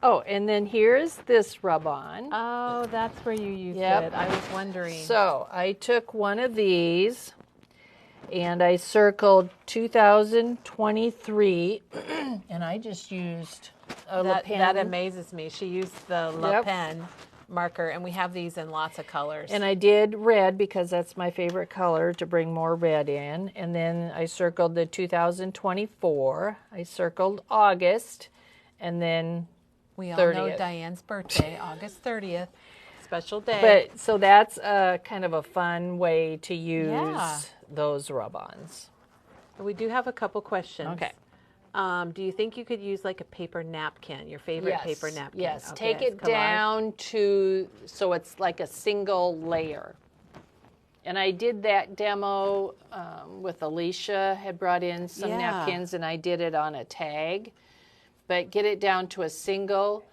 Oh, and then here's this rub-on. Oh, that's where you used it. I was wondering. So I took one of these. And I circled 2023, and I just used a Le Pen. That amazes me. She used the Le Pen marker, and we have these in lots of colors. And I did red because that's my favorite color to bring more red in. And then I circled the 2024. I circled August, and then we all know Diane's birthday, August 30th. Special day. But so that's kind of a fun way to use those rub-ons. We do have a couple questions. Okay. Do you think you could use like a paper napkin, your favorite paper napkin? Yes. Okay, take it down to so it's like a single layer. And I did that demo with Alicia, had brought in some napkins, and I did it on a tag. But get it down to a single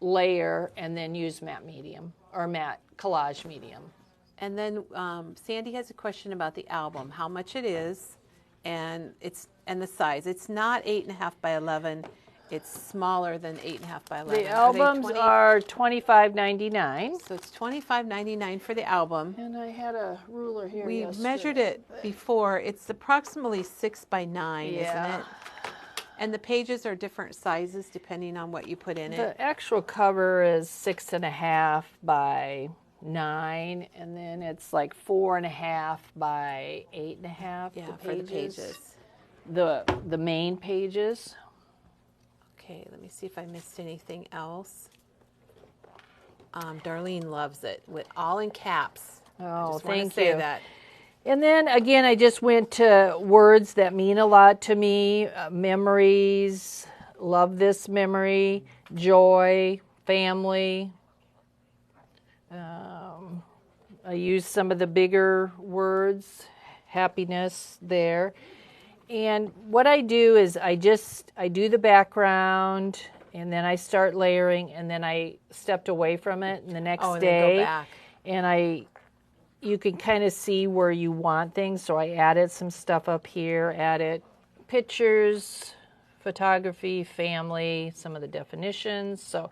layer and then use matte medium or matte collage medium. And then Sandy has a question about the album, how much it is, and the size. It's not 8.5 by 11. It's smaller than 8.5 by 11. The albums are $25.99. So it's $25.99 for the album. And I had a ruler here. We measured it before. It's approximately 6 by 9, isn't it? And the pages are different sizes depending on what you put in it. The actual cover is 6.5 by 9, and then it's like 4.5 by 8.5. Yeah, for the pages. The main pages. Okay, let me see if I missed anything else. Darlene loves it, with all in caps. Oh, thank you. Say that. And then again, I just went to words that mean a lot to me. Memories, love this memory, joy, family. I used some of the bigger words, happiness there. And what I do is I do the background, and then I start layering, and then I stepped away from it, and the next day, go back. And you can kind of see where you want things. So I added some stuff up here, pictures, photography, family, some of the definitions. So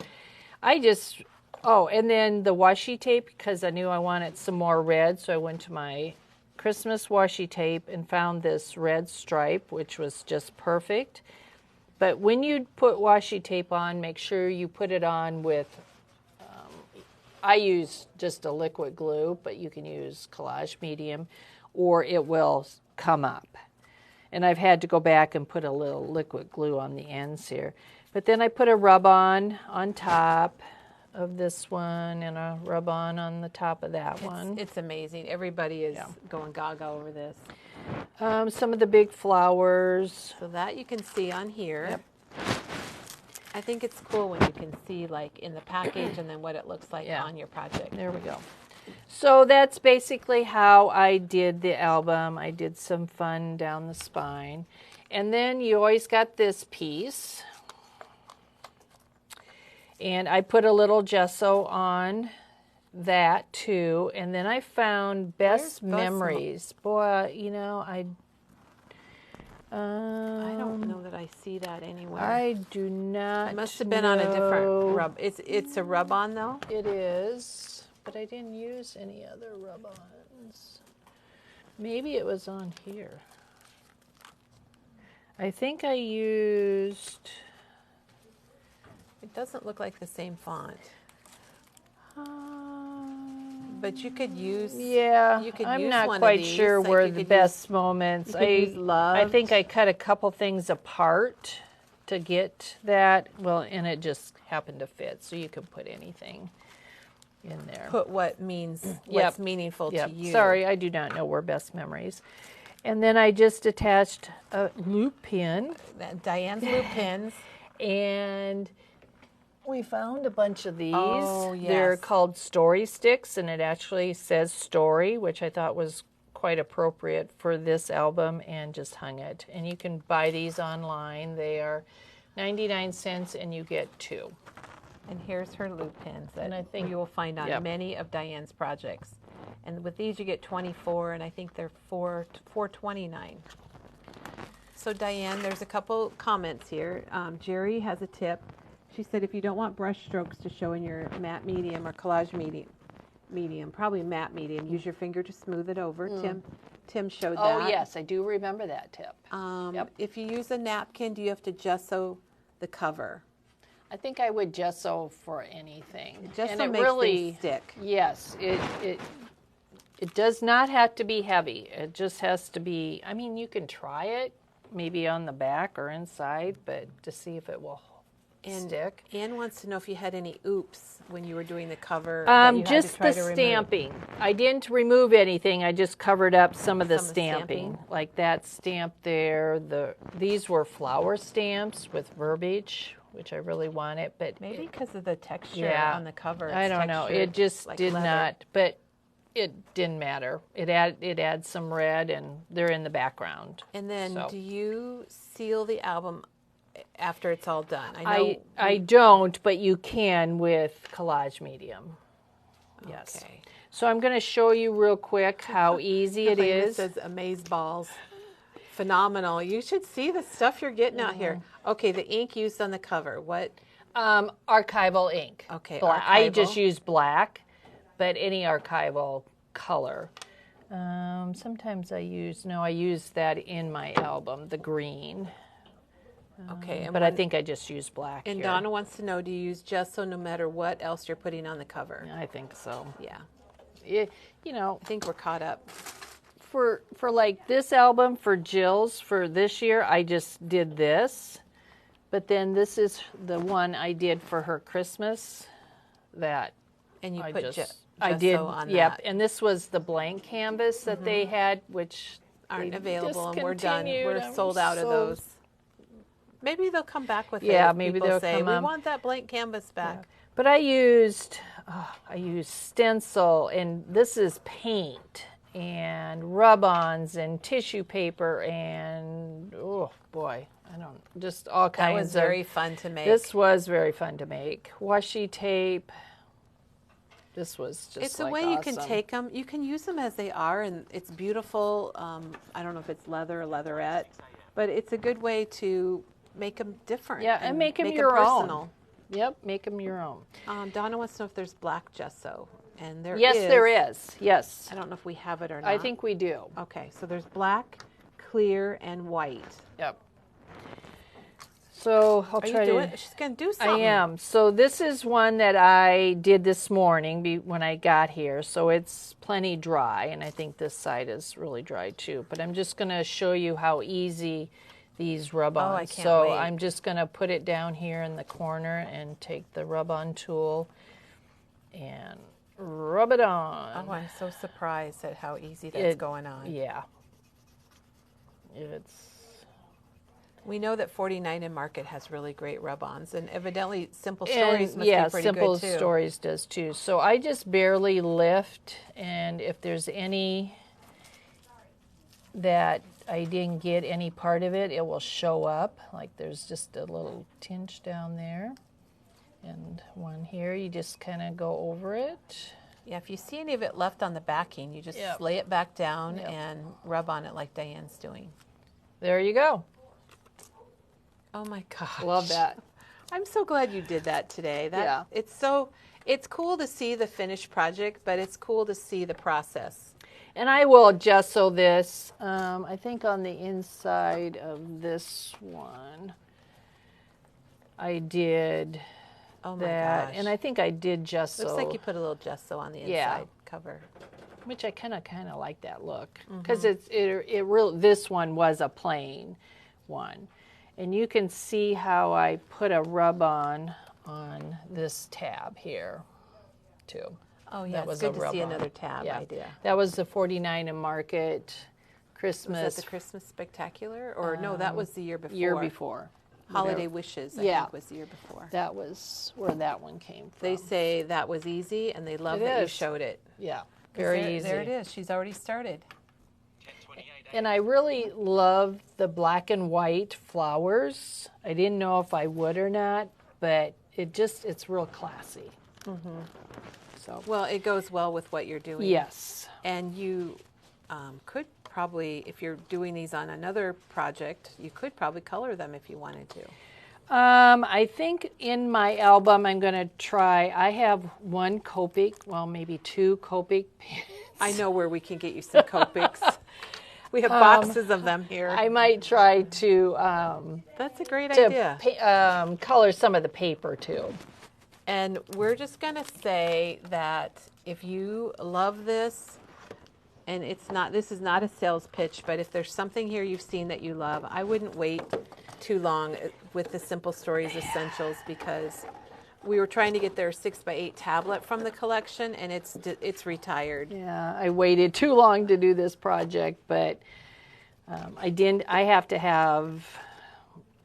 I just, oh, and then the washi tape, because I knew I wanted some more red, so I went to my Christmas washi tape and found this red stripe, which was just perfect. But when you put washi tape on, make sure you put it on with, I use just a liquid glue, but you can use collage medium, or it will come up. And I've had to go back and put a little liquid glue on the ends here. But then I put a rub-on top of this one and a rub-on on the top of that one. It's amazing. Everybody is going gaga over this. Some of the big flowers. So that you can see on here. Yep. I think it's cool when you can see like in the package and then what it looks like on your project. There we go. So that's basically how I did the album. I did some fun down the spine. And then you always got this piece. And I put a little gesso on that too. And then I found Best Memories. Boy, you know, I don't know that I see that anywhere. I do not. It must have been on a different rub. It's a rub-on though? It is, but I didn't use any other rub-ons. Maybe it was on here. I think I used... It doesn't look like the same font. But you could use. Yeah, you could I'm use not one quite of these. sure Like where you the could best use, moments. You could use I think I cut a couple things apart to get that. Well, and it just happened to fit, so you can put anything in there. Put what means what's meaningful to you. Sorry, I do not know where Best Memories. And then I just attached a loop pin. Diane's loop pins. And we found a bunch of these. Oh, yes. They're called story sticks, and it actually says story, which I thought was quite appropriate for this album, and just hung it. And you can buy these online. They are 99 cents, and you get 2. And here's her loop pins that And I think you will find on many of Diane's projects. And with these you get 24, and I think they're $4.29. So Diane, there's a couple comments here. Jerry has a tip. She said if you don't want brush strokes to show in your matte medium or collage medium, probably matte medium, use your finger to smooth it over. Tim showed that. Oh, yes, I do remember that tip. If you use a napkin, do you have to gesso the cover? I think I would gesso for anything. Gesso makes things stick. Yes, it does not have to be heavy. It just has to be, I mean, you can try it, maybe on the back or inside, but to see if it will stick. Anne wants to know if you had any oops when you were doing the cover. Just the stamping. I didn't remove anything. I just covered up some of the stamping. Like that stamp there. These were flower stamps with verbiage, which I really wanted. But maybe because of the texture on the cover. I don't know. It just like did leather. Not. But it didn't matter. It adds some red, and they're in the background. And then do you seal the album after it's all done? I don't, but you can with collage medium. Yes. Okay. So I'm going to show you real quick how easy it is. It says Amazeballs. Phenomenal. You should see the stuff you're getting out here. Okay, the ink used on the cover. What? Archival ink. Okay, archival. I just use black, but any archival color. Sometimes I use that in my album, the green. Okay, but I think I just use black. And here. Donna wants to know, do you use gesso no matter what else you're putting on the cover? I think so. Yeah. I think we're caught up. For like this album, for Jill's, for this year, I just did this. But then this is the one I did for her Christmas. And you put gesso on that. Yep, and this was the blank canvas that they had, which aren't available, and we're done. We're sold out of those. Maybe they'll come back with it. Yeah, maybe they'll say, come we want that blank canvas back. Yeah. But I used stencil, and this is paint, and rub-ons, and tissue paper, and just all kinds of. That was very fun to make. This was very fun to make. Washi tape. This was just It's a way you can take them. You can use them as they are, and it's beautiful. I don't know if it's leather or leatherette. But it's a good way to make them different. Yeah, and make them make your personal. own. Yep, make them your own. Donna wants to know if there's black gesso. And there is. Yes, there is. Yes. I don't know if we have it or not. I think we do. Okay, so there's black, clear, and white. Yep. So I'll try to. She's going to do something. I am. So this is one that I did this morning when I got here. So it's plenty dry, and I think this side is really dry too. But I'm just going to show you how easy these rub on. Oh, I can't so wait. I'm just going to put it down here in the corner and take the rub-on tool and rub it on. Oh, I'm so surprised at how easy that's going on. Yeah. We know that 49 and Market has really great rub-ons, and evidently Simple Stories must be pretty Simple good too. Stories does too. So I just barely lift, and if there's any that I didn't get any part of it, it will show up. Like there's just a little tinge down there, and one here. You just kind of go over it. Yeah, if you see any of it left on the backing, you just lay it back down and rub on it like Diane's doing. There you go. Oh my gosh. Love that. I'm so glad you did that today. Yeah. It's cool to see the finished project, but it's cool to see the process. And I will gesso this, I think on the inside of this one, I did Oh my that. gosh. And I think I did gesso. Looks like you put a little gesso on the inside cover. Which I kind of like that look. Because this one was a plain one. And you can see how I put a rub-on this tab here, too. Oh, yeah, it's good to see another tab idea. That was the 49 and Market Christmas. Was that the Christmas Spectacular? Or no, that was the year before. Year before. Holiday Wishes, I think, was the year before. That was where that one came from. They say that was easy, and they love that you showed it. Yeah, very easy. There it is. She's already started. And I really love the black and white flowers. I didn't know if I would or not, but it's real classy. Mm-hmm. So well, it goes well with what you're doing. Yes. And you could probably, if you're doing these on another project, you could probably color them if you wanted to. I think in my album I'm going to try, I have one Copic, well maybe two Copic pins. I know where we can get you some Copics. We have boxes of them here. I might try to that's a great idea. Color some of the paper too. And we're just going to say that if you love this, and this is not a sales pitch, but if there's something here you've seen that you love, I wouldn't wait too long with the Simple Stories Essentials, because we were trying to get their 6x8 tablet from the collection, and it's retired. Yeah, I waited too long to do this project, but I have to have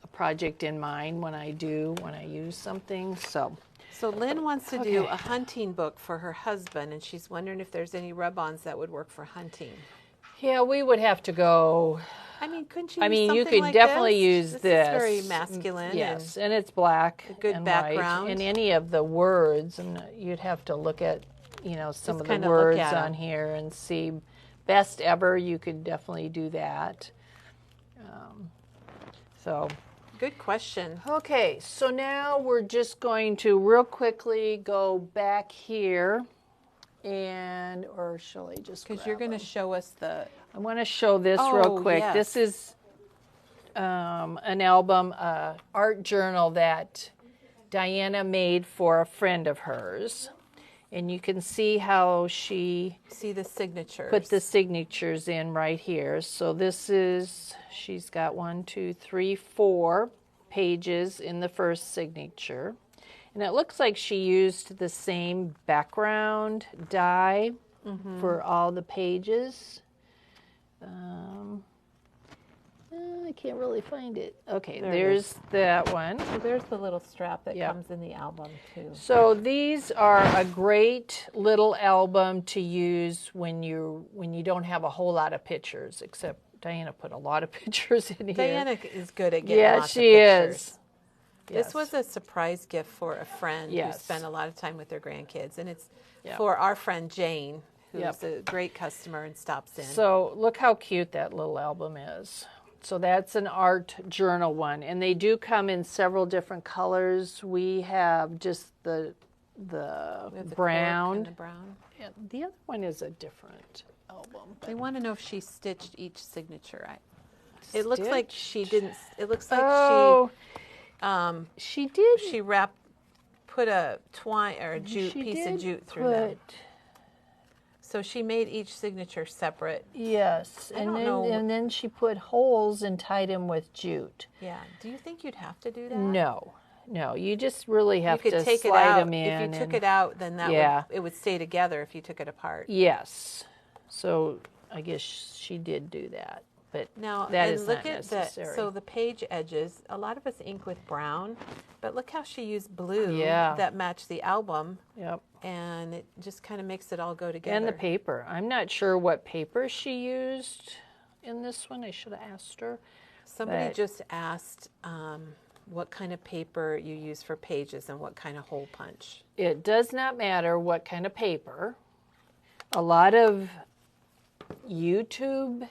a project in mind when I use something. So Lynn wants to do a hunting book for her husband, and she's wondering if there's any rub-ons that would work for hunting. Yeah, we would have to go. I mean, couldn't you? You could definitely use this. This is very masculine. Yes, and it's black. A good and background. White. And any of the words, and you'd have to look at, some Just of the words on here and see. Best ever, you could definitely do that. Good question. Okay, so now we're just going to real quickly go back here, or shall I just? Because you're going to show us I want to show this real quick. Yes. This is an album, art journal that Diana made for a friend of hers. And you can see how she the signatures. Put the signatures in right here. So she's got 1, 2, 3, 4 pages in the first signature. And it looks like she used the same background die for all the pages. I can't really find it. Okay, there's that one. So there's the little strap that comes in the album too. So these are a great little album to use when you don't have a whole lot of pictures, except Diana put a lot of pictures in here. Diana is good at getting lots of pictures. She is. This was a surprise gift for a friend who spent a lot of time with their grandkids, and it's for our friend Jane, who's a great customer and stops in. So look how cute that little album is. So that's an art journal one, and they do come in several different colors. We have just the brown. And the brown. Yeah, the other one is a different album. They want to know if she stitched each signature. It looks like she didn't. It looks like she did. She put a twine or a piece of jute through them. So she made each signature separate. Yes, and then she put holes and tied them with jute. Yeah. Do you think you'd have to do that? No, you just really have to take slide it out. them in. If you took it out, then it would stay together if you took it apart. Yes. So I guess she did do that, but that is not necessary. So the page edges, a lot of us ink with brown, but look how she used blue that matched the album. Yep. And it just kind of makes it all go together. And the paper. I'm not sure what paper she used in this one. I should have asked her. Somebody just asked what kind of paper you use for pages and what kind of hole punch. It does not matter what kind of paper. A lot of YouTube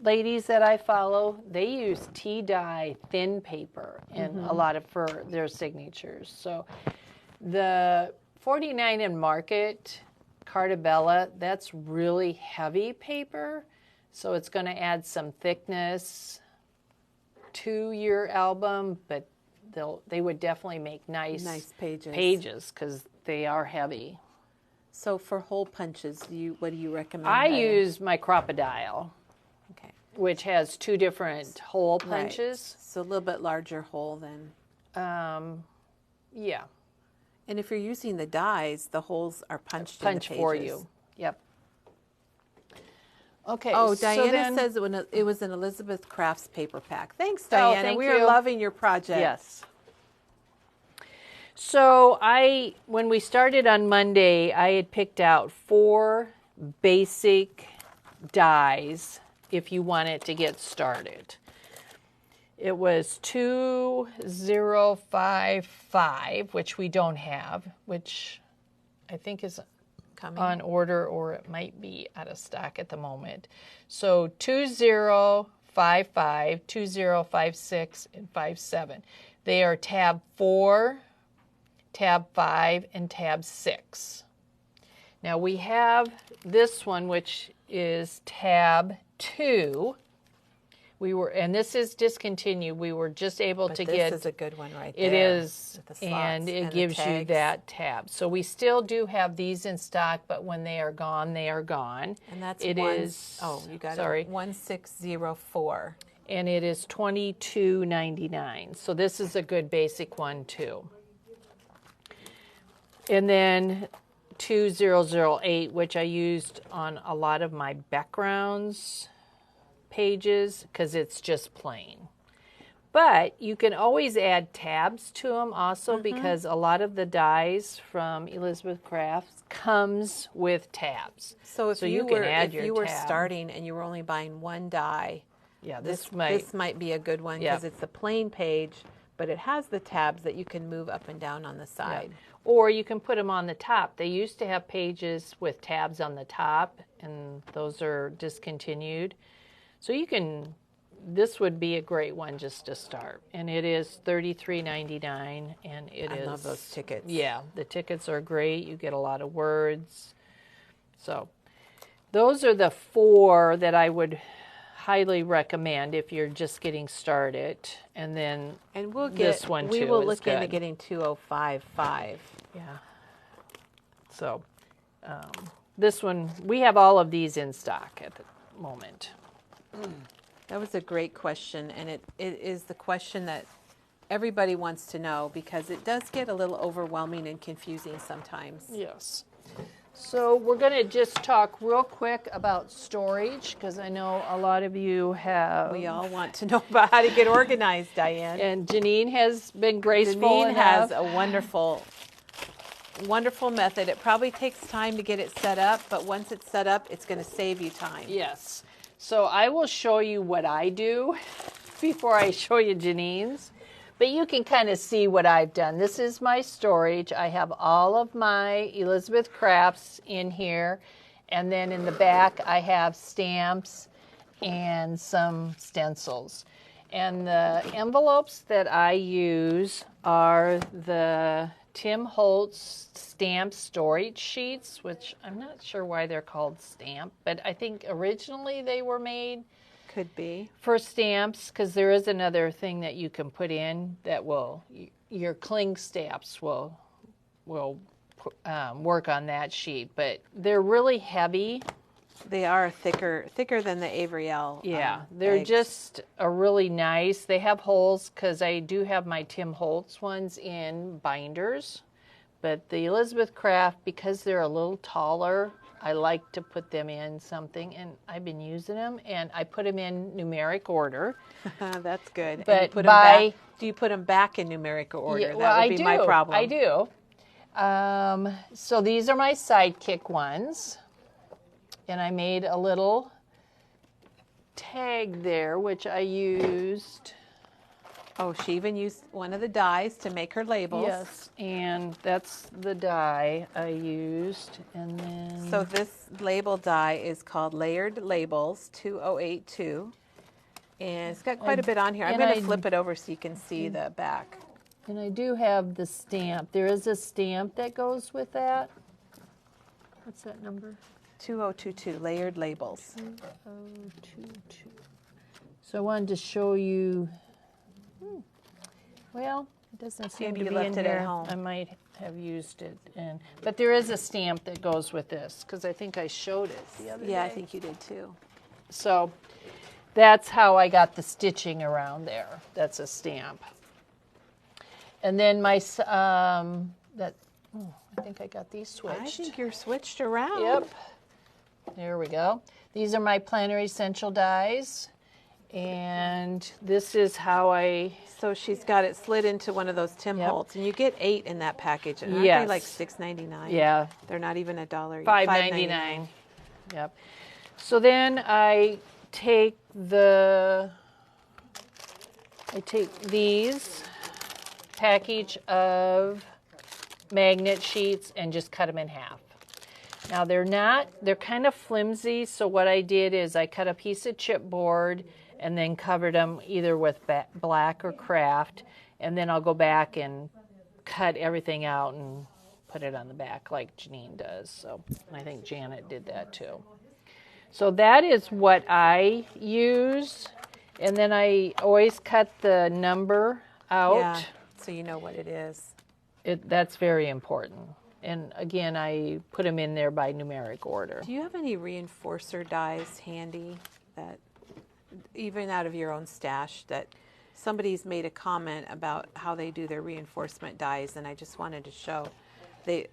ladies that I follow, they use tea-dye thin paper in a lot of for their signatures. So the 49 in Market Cartabella, that's really heavy paper, so it's going to add some thickness to your album, but they would definitely make nice pages because they are heavy. So for hole punches, what do you recommend? I use my Crocodile, which has 2 different hole punches. Right. So a little bit larger hole than. Yeah. And if you're using the dies, the holes are punched in the pages. For you. Yep. Okay. Oh, Diana says it was an Elizabeth Crafts paper pack. Thanks, Diana. Thank we you. are loving your project. Yes. So when we started on Monday, I had picked out 4 basic dies if you wanted to get started. It was 2055, which we don't have, which I think is coming on order, or it might be out of stock at the moment. So 2055, 2056, and 57. They are tab 4, tab 5, and tab 6. Now we have this one, which is tab 2. And this is discontinued. We were just able to get. This is a good one right there. It is, and it gives you that tab. So we still do have these in stock, but when they are gone, they are gone. And that's it. 1604. And it is $22.99. So this is a good basic one too. And then 2008, which I used on a lot of my backgrounds pages because it's just plain. But you can always add tabs to them also because a lot of the dies from Elizabeth Crafts comes with tabs. So if you were starting and you were only buying one die, this might be a good one because it's a plain page, but it has the tabs that you can move up and down on the side. Yeah. Or you can put them on the top. They used to have pages with tabs on the top, and those are discontinued. So this would be a great one just to start. And it is $33.99, and I love those tickets. Yeah, the tickets are great. You get a lot of words. So those are the 4 that I would highly recommend if you're just getting started. And then this one too. We will look into getting 2055. Yeah. So this one, we have all of these in stock at the moment. That was a great question, and it is the question that everybody wants to know because it does get a little overwhelming and confusing sometimes. Yes. So we're going to just talk real quick about storage because I know a lot of you have. We all want to know about how to get organized, Diane. And Janine has been graceful. Janine has a wonderful method. It probably takes time to get it set up, but once it's set up, it's going to save you time. Yes. So I will show you what I do before I show you Janine's. But you can kind of see what I've done. This is my storage. I have all of my Elizabeth Crafts in here. And then in the back, I have stamps and some stencils. And the envelopes that I use are the Tim Holtz stamp storage sheets, which I'm not sure why they're called stamp, but I think originally they were made Could be. for stamps, because there is another thing that you can put in that will, your cling stamps will work on that sheet, but they're really heavy. They are thicker than the Avery L. Yeah, they're eggs. just a really nice. They have holes because I do have my Tim Holtz ones in binders, but the Elizabeth Craft, because they're a little taller, I like to put them in something, and I've been using them, and I put them in numeric order. That's good. But do you put them back in numeric order? Yeah, That well, would be my problem. I do. So these are my Sidekick ones. And I made a little tag there, which I used. Oh, she even used one of the dies to make her labels. Yes, and that's the die I used. And then So this label die is called Layered Labels 2082. And it's got quite a bit on here. I'm going to flip it over so you can see the back. And I do have the stamp. There is a stamp that goes with that. What's that number? 2022, Layered Labels. 2022. So I wanted to show you, well, it doesn't seem Maybe to you be in left it at here. home. I might have used it. But there is a stamp that goes with this, because I think I showed it the other day. Yeah, I think you did too. So that's how I got the stitching around there. That's a stamp. And then my, I think I got these switched. I think you're switched around. Yep. There we go. These are my Planner Essential dies. And this is how I... So she's got it slid into one of those Tim Holtz. And you get 8 in that package. And aren't they like $6.99? Yeah. They're not even $1. $5.99. Yep. So then I take these package of magnet sheets and just cut them in half. Now they're kind of flimsy, so what I did is I cut a piece of chipboard and then covered them either with black or craft, and then I'll go back and cut everything out and put it on the back like Janine does. So I think Janet did that too. So that is what I use, and then I always cut the number out. Yeah, so you know what it is. That's very important. And again, I put them in there by numeric order. Do you have any reinforcer dies handy that, even out of your own stash, that somebody's made a comment about how they do their reinforcement dies, and I just wanted to show. They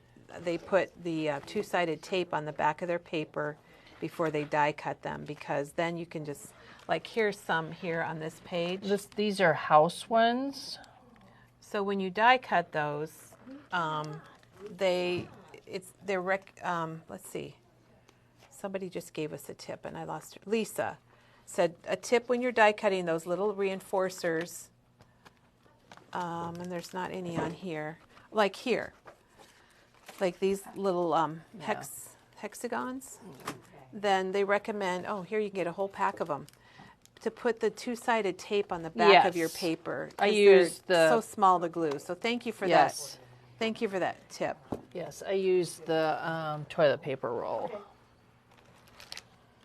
put the two-sided tape on the back of their paper before they die cut them, because then you can just, like, here's some here on this page. These are house ones. So when you die cut those, let's see. Somebody just gave us a tip and I lost her. Lisa said a tip when you're die cutting those little reinforcers, and there's not any on here, like here, like these little hexagons, then they recommend, here you can get a whole pack of them, to put the two-sided tape on the back of your paper. I use so small to glue. So thank you for that. Thank you for that tip. Yes, I use the toilet paper roll.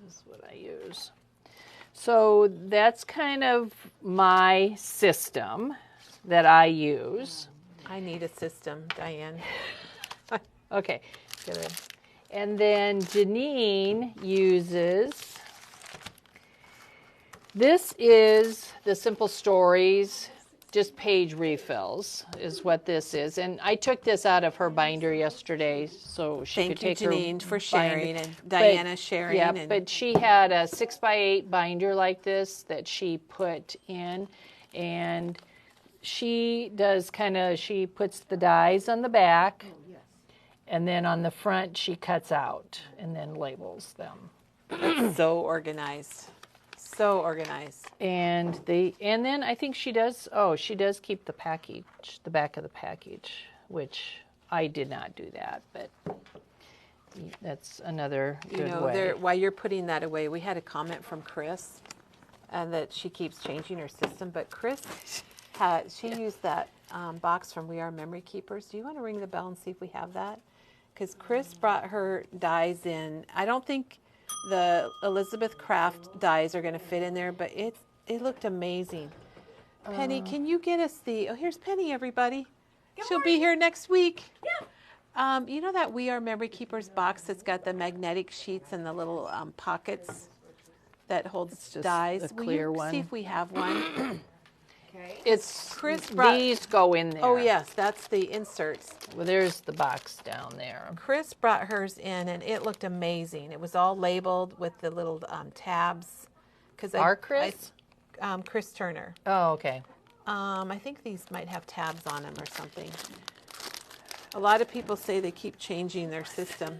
This is what I use. So that's kind of my system that I use. I need a system, Diane. Okay, good. And then Janine uses, this is the Simple Stories, just page refills is what this is. And I took this out of her binder yesterday so she could take her Thank you, Janine, for sharing, binder. and Diana sharing. Yeah, and but she had a 6x8 binder like this that she put in, and she does she puts the dies on the back, and then on the front she cuts out and then labels them. So organized. So organized. And then I think she does keep the package, the back of the package, which I did not do that, but That's another You good know, way. while you're putting that away, we had a comment from Chris, and that she keeps changing her system. But Chris she used that box from We Are Memory Keepers. Do you want to ring the bell and see if we have that? Because Chris brought her dies in. I don't think the Elizabeth Craft dies are going to fit in there, but it looked amazing. Penny, can you get us the? Oh, here's Penny, everybody. She'll be here next week. Yeah. You know that We Are Memory Keepers box that's got the magnetic sheets and the little pockets that holds dies? The clear Will you one. see if we have one? Okay. It's Chris brought, these go in there. Oh yes, that's the inserts. Well, there's the box down there. Chris brought hers in, and it looked amazing. It was all labeled with the little tabs. Chris? Chris Turner. Oh, okay. I think these might have tabs on them or something. A lot of people say they keep changing their system.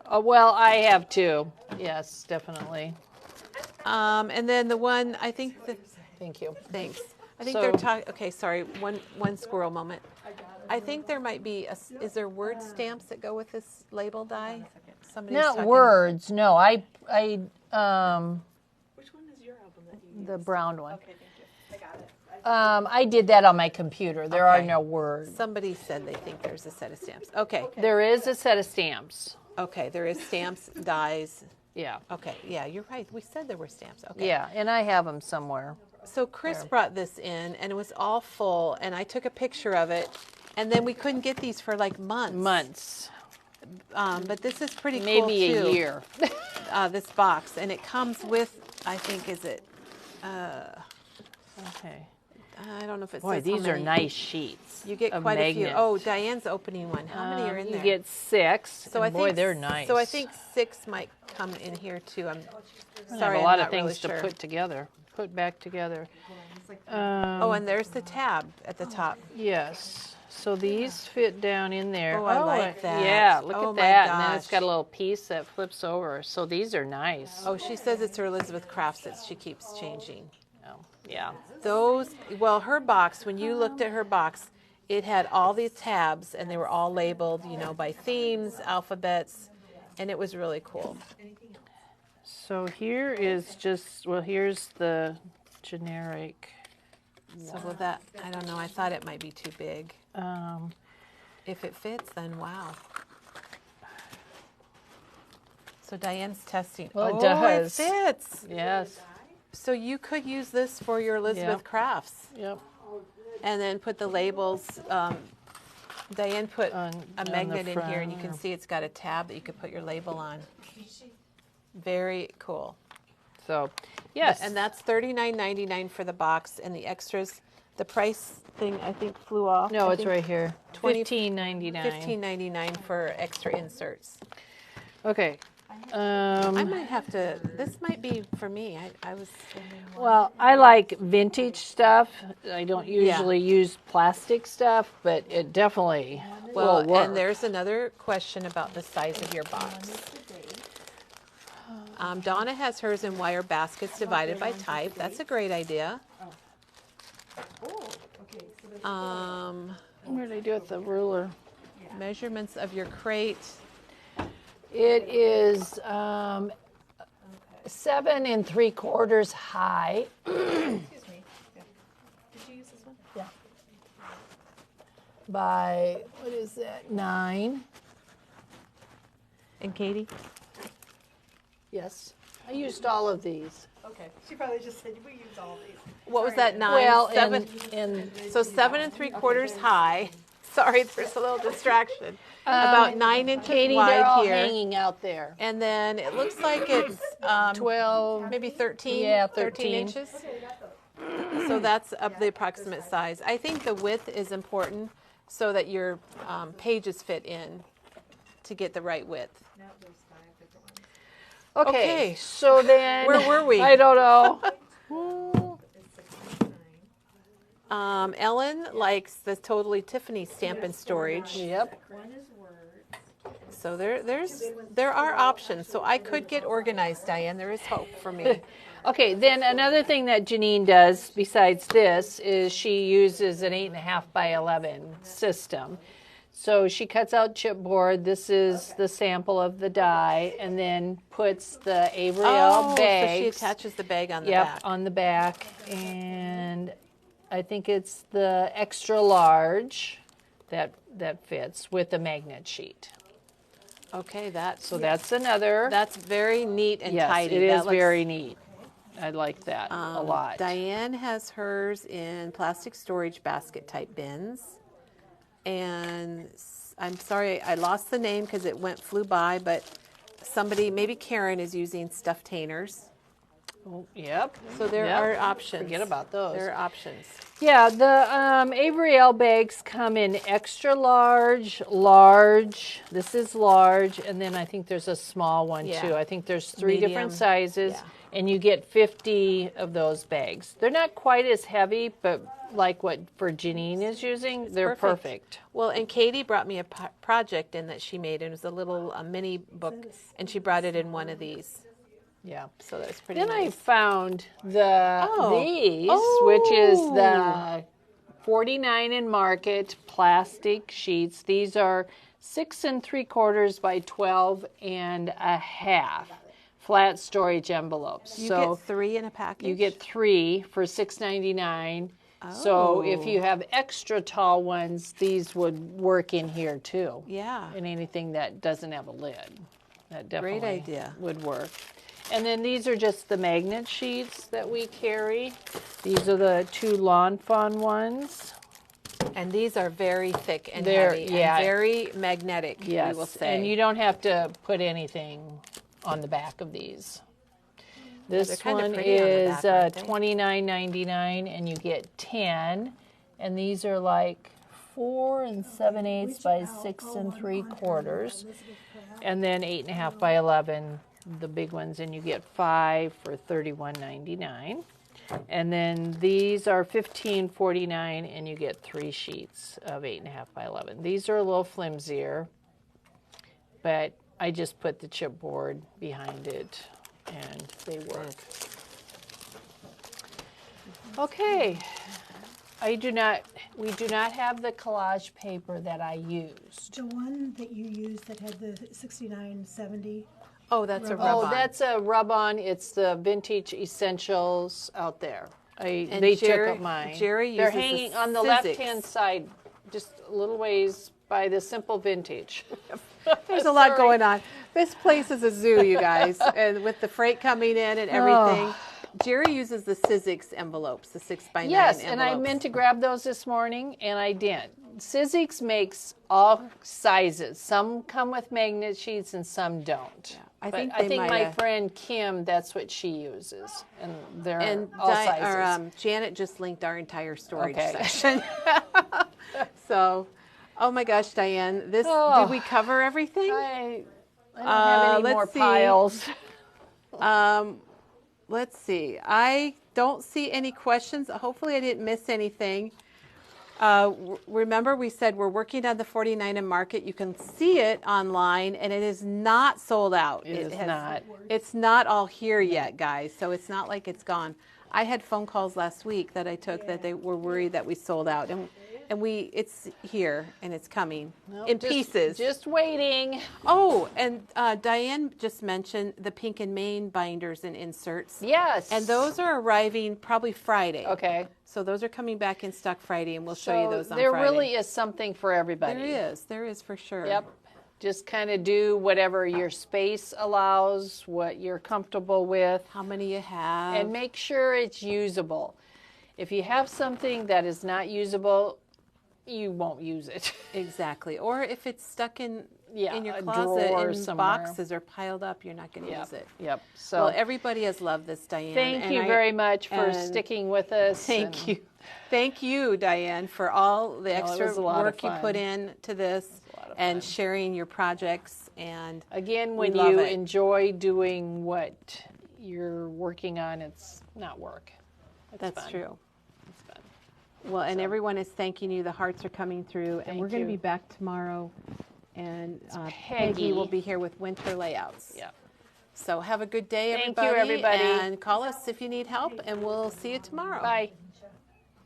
Well, I have too. Yes, definitely. And then the one, I think Thank you. thanks. I think they're talking, okay, sorry, one squirrel moment. I think there might be, is there word stamps that go with this label die? Not words, no. I Which one is your album that you use? the brown one. Okay, thank you. I got it. I did that on my computer. There are Okay. no words. Somebody said they think there's a set of stamps. Okay, There is a set of stamps. okay, there is stamps, dies. Yeah. Okay, yeah, you're right. We said there were stamps. Okay. Yeah, and I have them somewhere. So Chris brought this in, and it was all full, and I took a picture of it, and then we couldn't get these for like months. But this is pretty cool, Maybe too. a year. This box, and it comes with, I think, is it, Okay. I don't know if it Boy, says how these are many. nice sheets. You get of quite a few. magnets. Oh, Diane's opening one. How many are in You there? get 6. So and boy, they're nice. So I think 6 might come in here too. I'm I sorry, have a lot I'm of not really things sure. to put back together. Oh, and there's the tab at the top. Yes. So these fit down in there. Oh, I like that. Yeah, look Oh at my that. And then it's gosh. got a little piece that flips over. So these are nice. Oh, she says it's her Elizabeth Crafts that she keeps changing. Oh, yeah. Those, well, her box, when you looked at her box, it had all these tabs, and they were all labeled, you know, by themes, alphabets, and it was really cool. So here is just, well, here's the generic. So with that, I don't know, I thought it might be too big. If it fits, then wow. So Diane's testing. Well, it Oh, does. it fits. Yes. So you could use this for your Elizabeth Yep. Crafts, Yep. and then put the labels. Diane put On a the magnet in here, and you front. can see it's got a tab that you could put your label on. Very cool. So, yes. And that's $39.99 for the box, and the extras. The price thing I think flew off. No, I it's think right here. 20 $15.99. $15.99 for extra inserts. Okay. I might have to. This might be for me. I was. Well, I like vintage stuff. I don't usually use plastic stuff, but it definitely Well, will work. and there's another question about the size of your box. Donna has hers in wire baskets divided by type. That's a great idea. What did I do with the ruler? Measurements of your crate. It is 7 3/4 high. Excuse me. Yeah. Did you use this one? Yeah. By, what is that, 9? And Katie? Yes. I used all of these. Okay. She probably just said we use all these. What was that? 9? Well, 7. and So 7 3/4 high. Sorry, there's a little distraction. About 9 inches Katie, wide they're all here. hanging out there. And then it looks like it's 12. maybe 13. Yeah, 13 13. inches. So that's of the approximate size. I think the width is important so that your pages fit in to get the right width. Okay, Okay. so then. Where were we? I don't know. Ellen likes the Totally Tiffany stamp and storage. Yep. So there are options. So I could get organized, Diane. There is hope for me. Okay, then another thing that Janine does besides this is she uses an 8.5 by 11 system. So she cuts out chipboard. This is the sample of the die, and then puts the Avriel bags. So she attaches the bag on the Yep, back. on the back. And I think it's the extra large that fits with the magnet sheet. Okay, So that's another. That's very neat and tidy. Yes, it is very neat. I like that a lot. Diane has hers in plastic storage basket type bins. And I'm sorry, I lost the name because it flew by, but somebody, maybe Karen, is using stuffed tanners. Oh, yep. So there are options. Forget about those. There are options. Yeah, the Avriel bags come in extra large, large. This is large, and then I think there's a small one too. I think there's 3 Medium. different sizes, and you get 50 of those bags. They're not quite as heavy, but like what Janine is using, they're perfect. Well, and Katie brought me a project in that she made, and it was a little mini book, and she brought it in one of these. Yeah. So that's pretty Then nice. I found these, which is the 49 in Market plastic sheets. These are 6 3/4 by 12 1/2 flat storage envelopes. You get 3 in a package? You get 3 for $6.99. So if you have extra tall ones, these would work in here too. Yeah. And anything that doesn't have a lid. That definitely Great idea. would work. And then these are just the magnet sheets that we carry. These are the 2 Lawn Fawn ones. And these are very thick and They're- heavy yeah. and very magnetic, we will say. And you don't have to put anything on the back of these. This they're kinda one pretty on the is back, aren't they? $29.99, and you get 10. And these are like 4 7/8 by 6 3/4, and then 8 1/2 by 11, the big ones, and you get 5 for $31.99. And then these are $15.49, and you get 3 sheets of 8 1/2 by 11. These are a little flimsier, but I just put the chipboard behind it, and they work. Okay. We do not have the collage paper that I used. The one that you used that had the 6970. Oh, that's a Rub-on. rub-on. Oh, that's a rub-on. It's the Vintage Essentials out there. And They Jerry- took up mine. Jerry They're uses the hanging on the Sizzix. left-hand side, just a little ways by the Simple Vintage. There's a lot Sorry. going on. This place is a zoo, you guys, and with the freight coming in and everything. Jerry uses the Sizzix envelopes, the 6x9 Yes, envelopes. and I meant to grab those this morning, and I didn't. Sizzix makes all sizes. Some come with magnet sheets, and some don't. Yeah, I But think I they think might my have- friend Kim, that's what she uses, and they're And all sizes. Janet just linked our entire storage Okay. section. So, oh my gosh, Diane, this Oh. did we cover everything? I don't have any let's more see. piles. Let's see. I don't see any questions. Hopefully, I didn't miss anything. Remember, we said we're working on the 49 in Market. You can see it online, and it is not sold out. It is not. It's not all here yet, guys. So it's not like it's gone. I had phone calls last week that I took that they were worried that we sold out, and it's here and it's coming in pieces. Just waiting. Oh, and Diane just mentioned the Pink and Main binders and inserts. Yes. And those are arriving probably Friday. Okay. So those are coming back in stock Friday, and we'll show you those on there Friday. really is something for everybody. There is for sure. Yep. Just kind of do whatever your space allows, what you're comfortable with, How many you have. and make sure it's usable. If you have something that is not usable, you won't use it. Exactly. Or if it's stuck in your a closet drawer in somewhere. boxes or piled up, you're not going to use it. Yep. So Well, everybody has loved this, Diane. thank and you I- very much for and sticking with us. Thank you. Thank you, Diane, for all the it extra was a lot of work you fun. put in to this and sharing your projects. And Again, we when love you it. enjoy doing what you're working on, it's not work. It's That's fun. true. It's fun. Well, and everyone is thanking you. The hearts are coming through. And Thank we're going to you. be back tomorrow. And Peggy Peggy. will be here with winter layouts. Yeah. So have a good day, Thank you, everybody. everybody. And call us if you need help. And we'll see you tomorrow. Bye.